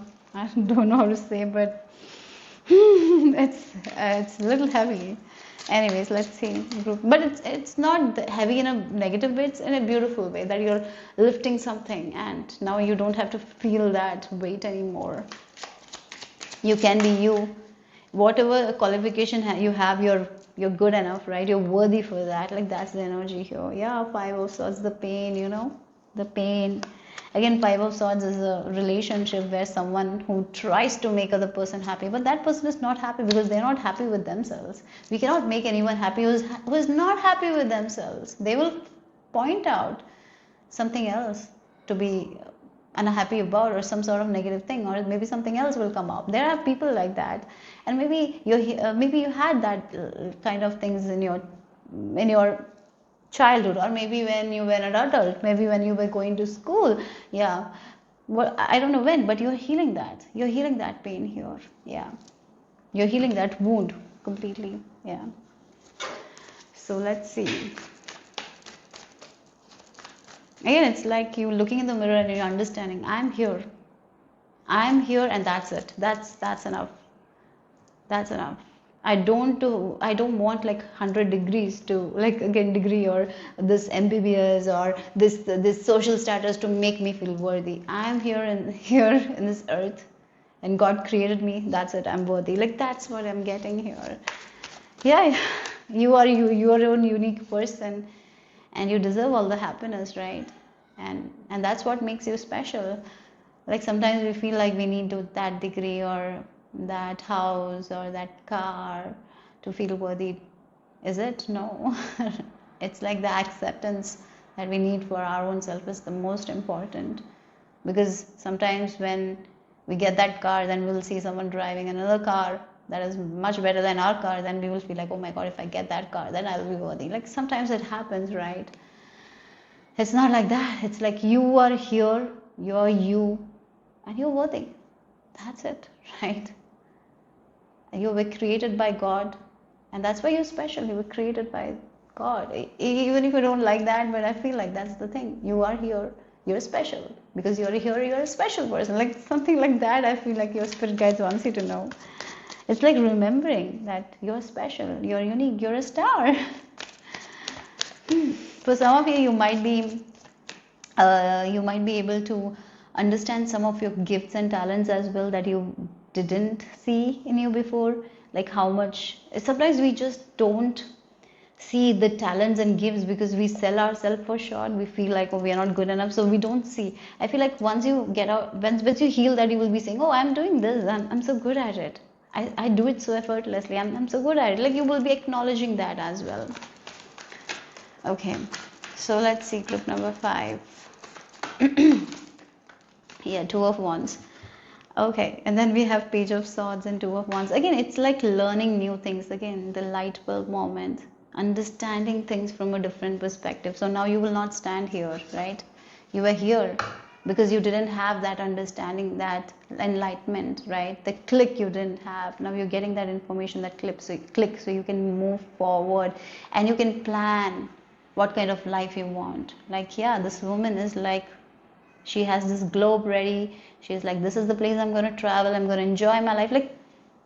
don't know how to say, but it's a little heavy. Anyways, let's see. But it's not heavy in a negative way, it's in a beautiful way that you're lifting something and now you don't have to feel that weight anymore. You can be you. Whatever qualification you have, you're good enough, right? You're worthy for that. Like that's the energy here. Yeah, Five of Swords, the pain, the pain. Again, Five of Swords is a relationship where someone who tries to make other person happy, but that person is not happy because they're not happy with themselves. We cannot make anyone happy who is not happy with themselves. They will point out something else to be unhappy about, or some sort of negative thing, or maybe something else will come up. There are people like that, and maybe you had that kind of things in your childhood, or maybe when you were an adult, maybe when you were going to school. Yeah, well, I don't know when, but you're healing that pain here. Yeah, you're healing that wound completely. Yeah, so let's see. Again, it's like you looking in the mirror and you're understanding, I'm here and that's it. That's enough. That's enough. I don't want like 100 degrees to, like, again, degree, or this MBBS, or this social status to make me feel worthy. I'm here in this earth, and God created me. That's it. I'm worthy. Like that's what I'm getting here. Yeah, you are your own unique person, and you deserve all the happiness, right? And that's what makes you special. Like sometimes we feel like we need that degree, or that house, or that car to feel worthy. Is it? No. It's like the acceptance that we need for our own self is the most important. Because sometimes when we get that car, then we'll see someone driving another car that is much better than our car, then we will feel like, oh my god, if I get that car, then I will be worthy. Like sometimes it happens, right? It's not like that. It's like you are here, you're you, and you're worthy. That's it, right? You were created by God, and that's why you're special. You were created by God. Even if you don't like that, but I feel like that's the thing. You are here, you're special. Because you're here, you're a special person. Like something like that, I feel like your spirit guides wants you to know. It's like remembering that you're special, you're unique, you're a star. For some of you, you might be able to understand some of your gifts and talents as well that you didn't see in you before. Like how much sometimes we just don't see the talents and gifts, because we sell ourselves for short. We feel like, oh, we are not good enough, so we don't see. I feel like once you get out, once you heal that, you will be saying, oh, I'm doing this, I'm so good at it. I do it so effortlessly. I'm so good at it. Like, you will be acknowledging that as well. Okay, so let's see group number 5. Yeah, Two of Wands. Okay, and then we have Page of Swords and Two of Wands. Again, it's like learning new things. Again, the light bulb moment, understanding things from a different perspective. So now you will not stand here, right? You were here because you didn't have that understanding, that enlightenment, right? The click you didn't have. Now you're getting that information, that click, so you can move forward and you can plan what kind of life you want. Like, yeah, this woman is like, she has this globe ready. She's like, this is the place I'm going to travel. I'm going to enjoy my life. Like,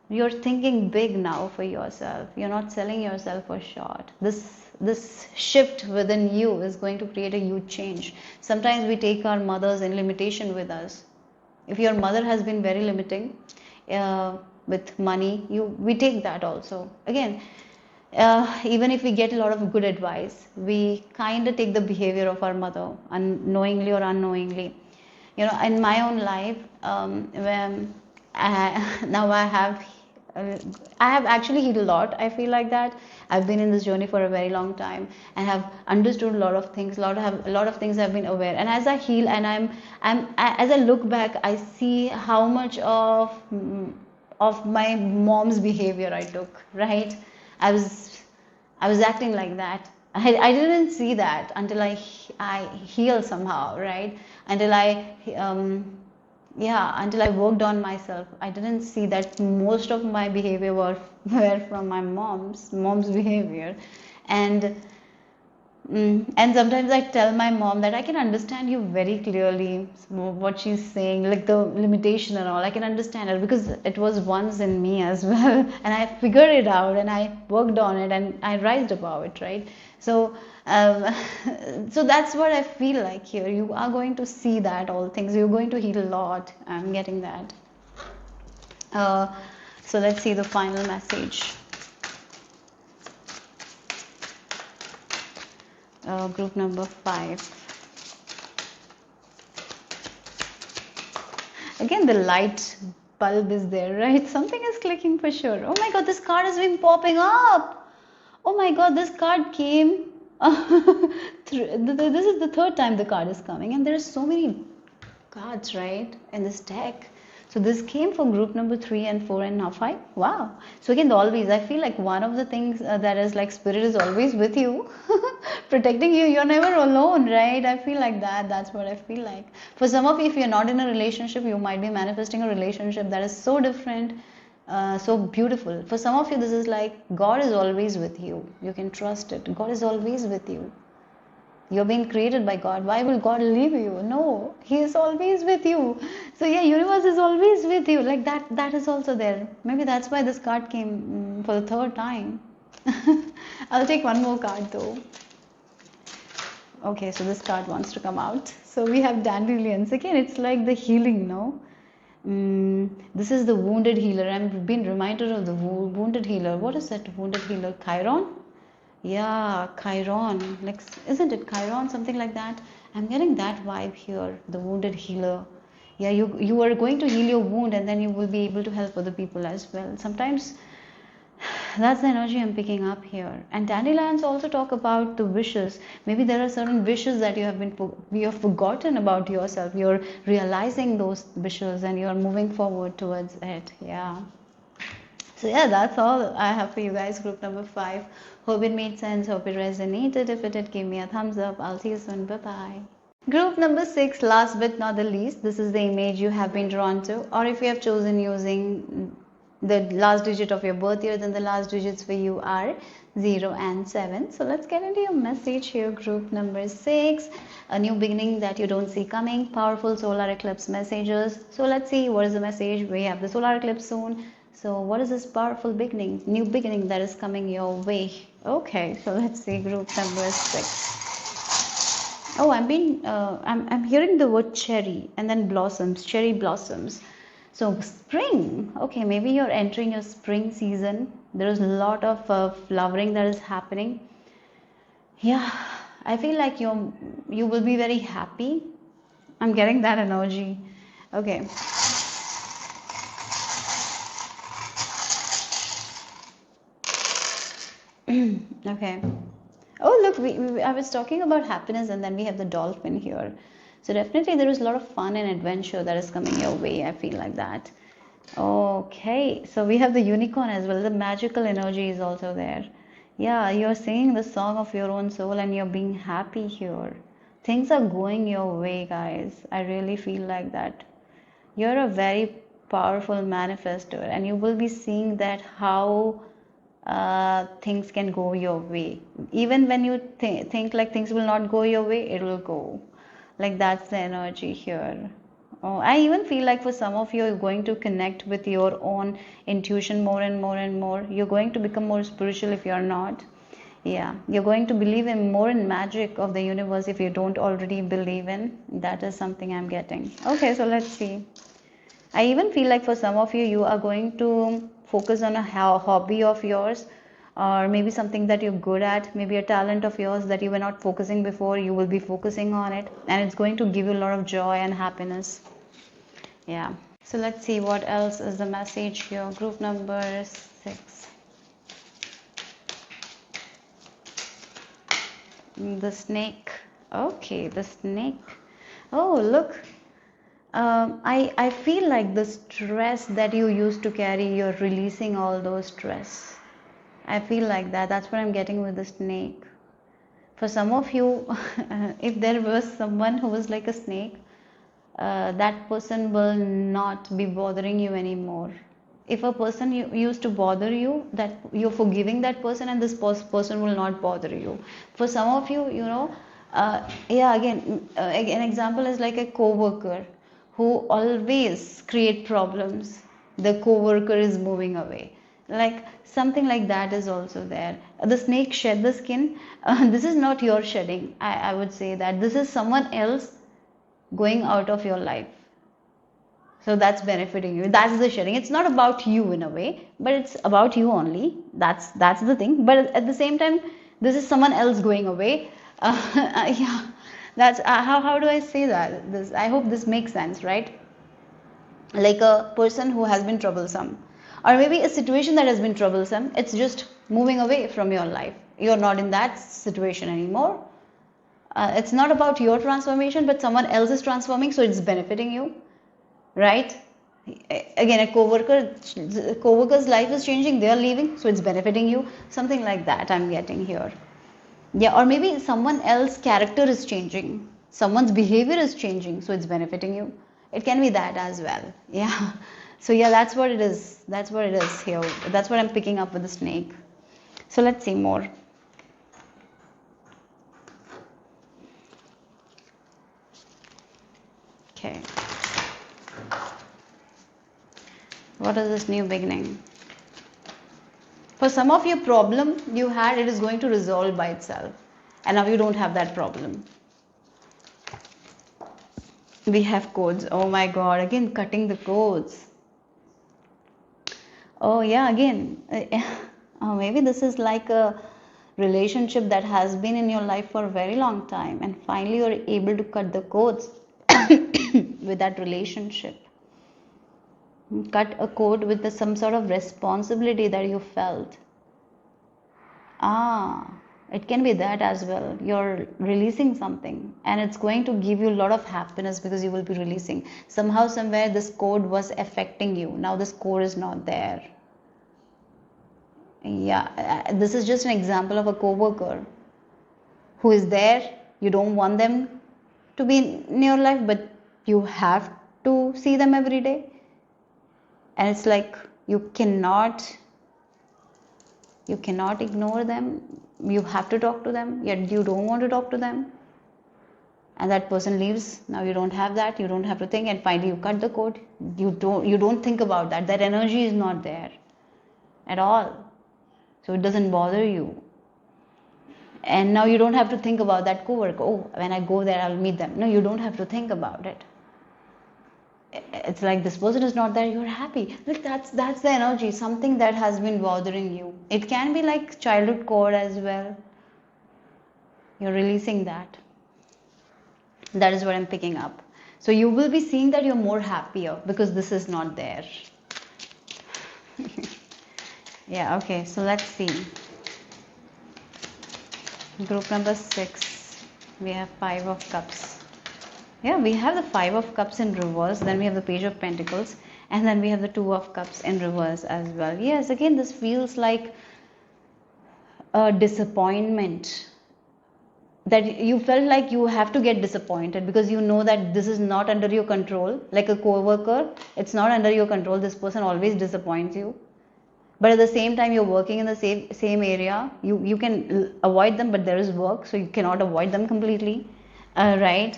you're thinking big now for yourself. You're not selling yourself for short. This shift within you is going to create a huge change. Sometimes we take our mothers in limitation with us. If your mother has been very limiting with money, we take that also. Again, even if we get a lot of good advice, we kind of take the behavior of our mother, unknowingly or unknowingly. You know, in my own life, when now I have actually healed a lot. I feel like that I've been in this journey for a very long time and have understood a lot of things. A lot of things I've been aware. And as I heal and as I look back, I see how much of my mom's behavior I took. Right, I was acting like that. I didn't see that until I healed somehow, right? Until until I worked on myself. I didn't see that most of my behavior were from my mom's behavior. And and sometimes I tell my mom that I can understand you very clearly, what she's saying, like the limitation and all. I can understand it because it was once in me as well, and I figured it out and I worked on it and I rised above it, right? So, so that's what I feel like here. You are going to see that all things. You're going to heal a lot. I'm getting that. So let's see the final message. Group number 5. Again, the light bulb is there, right? Something is clicking for sure. Oh my god, this card has been popping up. Oh my god, this card came. This is the third time the card is coming, and there are so many cards, right, in this deck. So this came for group number 3 and 4 and now 5. Wow. So again, always, I feel like one of the things that is like spirit is always with you, protecting you. You're never alone, right? I feel like that. That's what I feel like. For some of you, if you're not in a relationship, you might be manifesting a relationship that is so different, so beautiful. For some of you, this is like God is always with you. You can trust it. God is always with you. You're being created by God. Why will God leave you? No, He is always with you. So yeah, universe is always with you. Like that is also there. Maybe that's why this card came for the third time. I'll take one more card though. Okay, so this card wants to come out. So we have dandelions. Again, it's like the healing, no? This is the wounded healer. I'm being reminded of the wounded healer. What is that wounded healer? Chiron? Yeah, Chiron. Like, isn't it Chiron? Something like that. I'm getting that vibe here. The wounded healer. Yeah, you are going to heal your wound, and then you will be able to help other people as well. Sometimes that's the energy I'm picking up here. And dandelions also talk about the wishes. Maybe there are certain wishes that you have forgotten about yourself. You're realizing those wishes and you're moving forward towards it. Yeah. So yeah, that's all I have for you guys. Group number 5. Hope it made sense. Hope it resonated. If it did, give me a thumbs up. I'll see you soon. Bye bye. Group number 6, last but not the least. This is the image you have been drawn to, or if you have chosen using the last digit of your birth year, then the last digits for you are 0 and 7. So let's get into your message here. Group number 6, a new beginning that you don't see coming. Powerful solar eclipse messages. So let's see what is the message. We have the solar eclipse soon. So what is this powerful beginning, new beginning that is coming your way? Okay, so let's see group number 6. Oh, I'm hearing the word cherry and then blossoms, cherry blossoms. So spring. Okay, maybe you're entering your spring season. There is a lot of flowering that is happening. Yeah, I feel like you will be very happy. I'm getting that energy. Okay. Okay. Oh, look, I was talking about happiness, and then we have the dolphin here. So definitely there is a lot of fun and adventure that is coming your way. I feel like that. Okay, so we have the unicorn as well. The magical energy is also there. Yeah, you're singing the song of your own soul and you're being happy here. Things are going your way, guys. I really feel like that. You're a very powerful manifestor, and you will be seeing that how things can go your way. Even when you think like things will not go your way, it will go. Like that's the energy here. Oh, I even feel like for some of you, you're going to connect with your own intuition more and more and more. You're going to become more spiritual if you're not. Yeah, you're going to believe in more in magic of the universe if you don't already believe in. That is something I'm getting. Okay, so let's see. I even feel like for some of you, you are going to focus on a hobby of yours, or maybe something that you're good at, maybe a talent of yours that you were not focusing before. You will be focusing on it, and it's going to give you a lot of joy and happiness. Yeah. So let's see what else is the message here. Group number 6. The snake. Okay, the snake. Oh, look. I feel like the stress that you used to carry, you're releasing all those stress. I feel like that. That's what I'm getting with the snake. For some of you, if there was someone who was like a snake, that person will not be bothering you anymore. If a person used to bother you, that you're forgiving that person, and this person will not bother you. For some of you, yeah, again, an example is like a co-worker who always create problems. The co-worker is moving away. Like something like that is also there. The snake shed the skin. This is not your shedding. I would say that this is someone else going out of your life, so that's benefiting you. That's the sharing. It's not about you in a way, but it's about you only. That's the thing. But at the same time, this is someone else going away. Yeah, that's how do I say that? This, I hope this makes sense, right? Like a person who has been troublesome, or maybe a situation that has been troublesome. It's just moving away from your life. You're not in that situation anymore. It's not about your transformation, but someone else is transforming, so it's benefiting you, right? Again, a co-worker's life is changing, they are leaving, so it's benefiting you. Something like that I'm getting here. Yeah, or maybe someone else's character is changing, someone's behavior is changing, so it's benefiting you. It can be that as well. Yeah. So yeah, that's what it is. That's what it is here. That's what I'm picking up with the snake. So let's see more. Okay. What is this new beginning? For some of your problem you had, it is going to resolve by itself. And now you don't have that problem. We have codes. Oh my God, again cutting the codes. Oh yeah, again. Oh, maybe this is like a relationship that has been in your life for a very long time, and finally you're able to cut the codes with that relationship. Cut a code with some sort of responsibility that you felt. Ah, it can be that as well. You're releasing something, and it's going to give you a lot of happiness because you will be releasing. Somehow, somewhere, this code was affecting you. Now, this code is not there. Yeah, this is just an example of a coworker who is there. You don't want them to be in your life, but you have to see them every day. And it's like you cannot ignore them. You have to talk to them, yet you don't want to talk to them, and that person leaves. Now you don't have that, you don't have to think, and finally you cut the cord. You don't think about that. That energy is not there at all, so it doesn't bother you. And now you don't have to think about that coworker. Oh, when I go there, I'll meet them. No, you don't have to think about it. It's like this person is not there, you're happy. Look, that's the energy. Something that has been bothering you. It can be like childhood core as well. You're releasing that. That is what I'm picking up. So you will be seeing that you're more happier because this is not there. Yeah, okay, so let's see. Group number 6, we have 5 of Cups. Yeah, we have the 5 of Cups in reverse, then we have the Page of Pentacles, and then we have the 2 of Cups in reverse as well. Yes, again, this feels like a disappointment, that you felt like you have to get disappointed because you know that this is not under your control. Like a co-worker, it's not under your control. This person always disappoints you. But at the same time, you're working in the same area. You can avoid them, but there is work, so you cannot avoid them completely, right?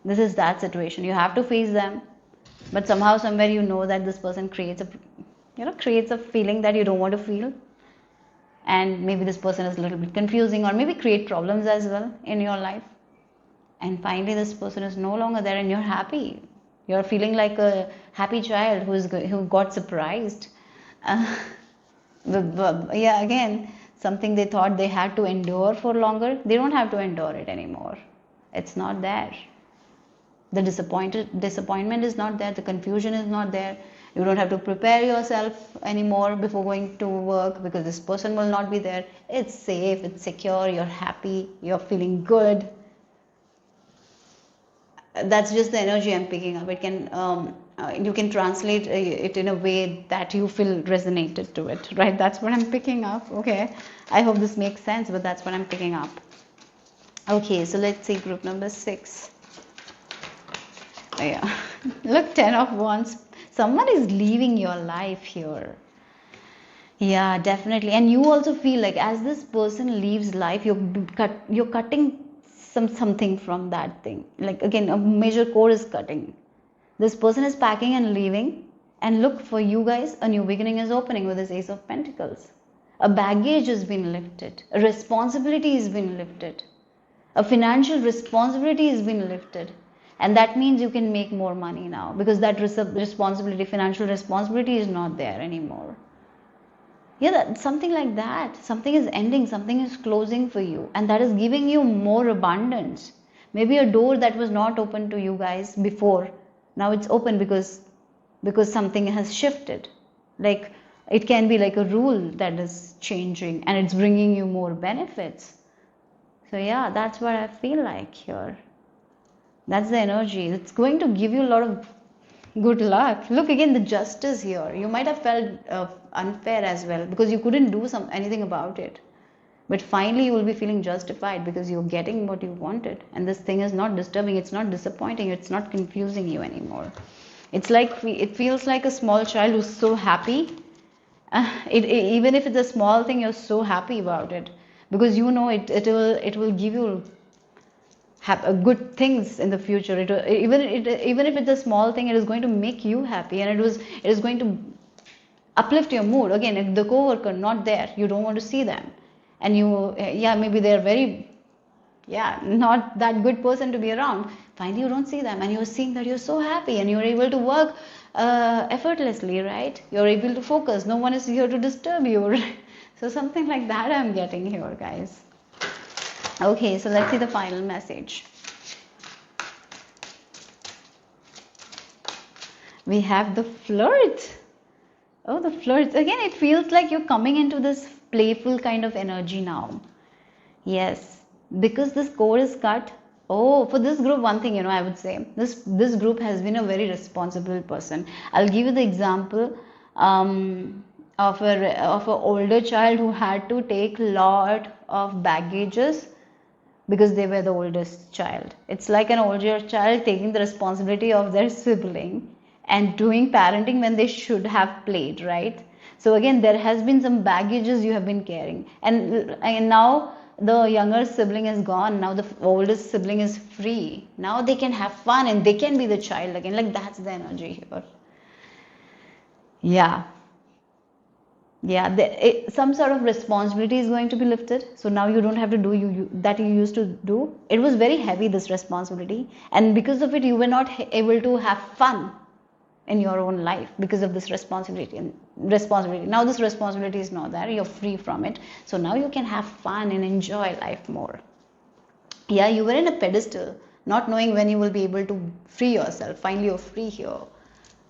This is that situation. You have to face them, but somehow, somewhere, you know that this person creates a feeling that you don't want to feel, and maybe this person is a little bit confusing, or maybe create problems as well in your life. And finally, this person is no longer there, and you're happy. You're feeling like a happy child who got surprised. Uh, yeah, again, something they thought they had to endure for longer, they don't have to endure it anymore. It's not there. The disappointment is not there. The confusion is not there. You don't have to prepare yourself anymore before going to work because this person will not be there. It's safe, it's secure, you're happy, you're feeling good. That's just the energy I'm picking up. It can you can translate it in a way that you feel resonated to it, right? That's what I'm picking up. Okay, I hope this makes sense, but that's what I'm picking up. Okay, so let's see group number 6. Yeah, look, 10 of Wands. Someone is leaving your life here. Yeah, definitely. And you also feel like as this person leaves life, you're cutting something from that thing. Like again, a major cord is cutting. This person is packing and leaving. And look, for you guys, a new beginning is opening with this Ace of Pentacles. A baggage has been lifted. A responsibility has been lifted. A financial responsibility has been lifted. And that means you can make more money now because that responsibility, financial responsibility is not there anymore. Yeah, something like that. Something is ending, something is closing for you, and that is giving you more abundance. Maybe a door that was not open to you guys before, now it's open because something has shifted. Like it can be like a rule that is changing and it's bringing you more benefits. So yeah, that's what I feel like here. That's the energy. It's going to give you a lot of good luck. Look again, the justice here. You might have felt unfair as well because you couldn't do anything about it. But finally, you will be feeling justified because you're getting what you wanted. And this thing is not disturbing, it's not disappointing, it's not confusing you anymore. It's like it feels like a small child who's so happy. Even if it's a small thing, you're so happy about it because you know it will give you good things in the future. Even if it's a small thing, it is going to make you happy, and it is going to uplift your mood. Again, if the co-worker not there, you don't want to see them, and maybe they're very not that good person to be around. Finally, you don't see them, and you're seeing that you're so happy, and you're able to work effortlessly, right? You're able to focus. No one is here to disturb you. So something like that I'm getting here, guys. Okay, so let's see the final message. We have the Flirt. Oh, the Flirt. Again, it feels like you're coming into this playful kind of energy now. Yes, because this cord is cut. Oh, for this group, one thing, I would say, this group has been a very responsible person. I'll give you the example of a older child who had to take lot of baggages because they were the oldest child. It's like an older child taking the responsibility of their sibling and doing parenting when they should have played, right? So again, there has been some baggages you have been carrying, and now the younger sibling is gone. Now the oldest sibling is free. Now they can have fun and they can be the child again. Like that's the energy here. Yeah. Some sort of responsibility is going to be lifted. So now you don't have to do that you used to do. It was very heavy, this responsibility, and because of it, you were not able to have fun. in your own life because of this responsibility. Now this responsibility is not there, you're free from it, so now you can have fun and enjoy life more. Yeah, you were in a pedestal, not knowing when you will be able to free yourself. Finally you're free here.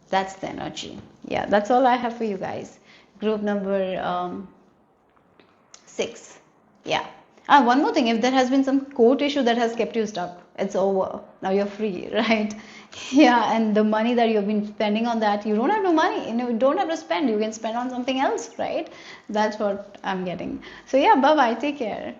That's the energy. Yeah, that's all I have for you guys. Group number 6. Yeah. One more thing, if there has been some court issue that has kept you stuck, it's over. Now you're free, right? Yeah, and the money that you've been spending on that, you don't have no money. You don't have to spend. You can spend on something else, right? That's what I'm getting. So yeah, bye bye. Take care.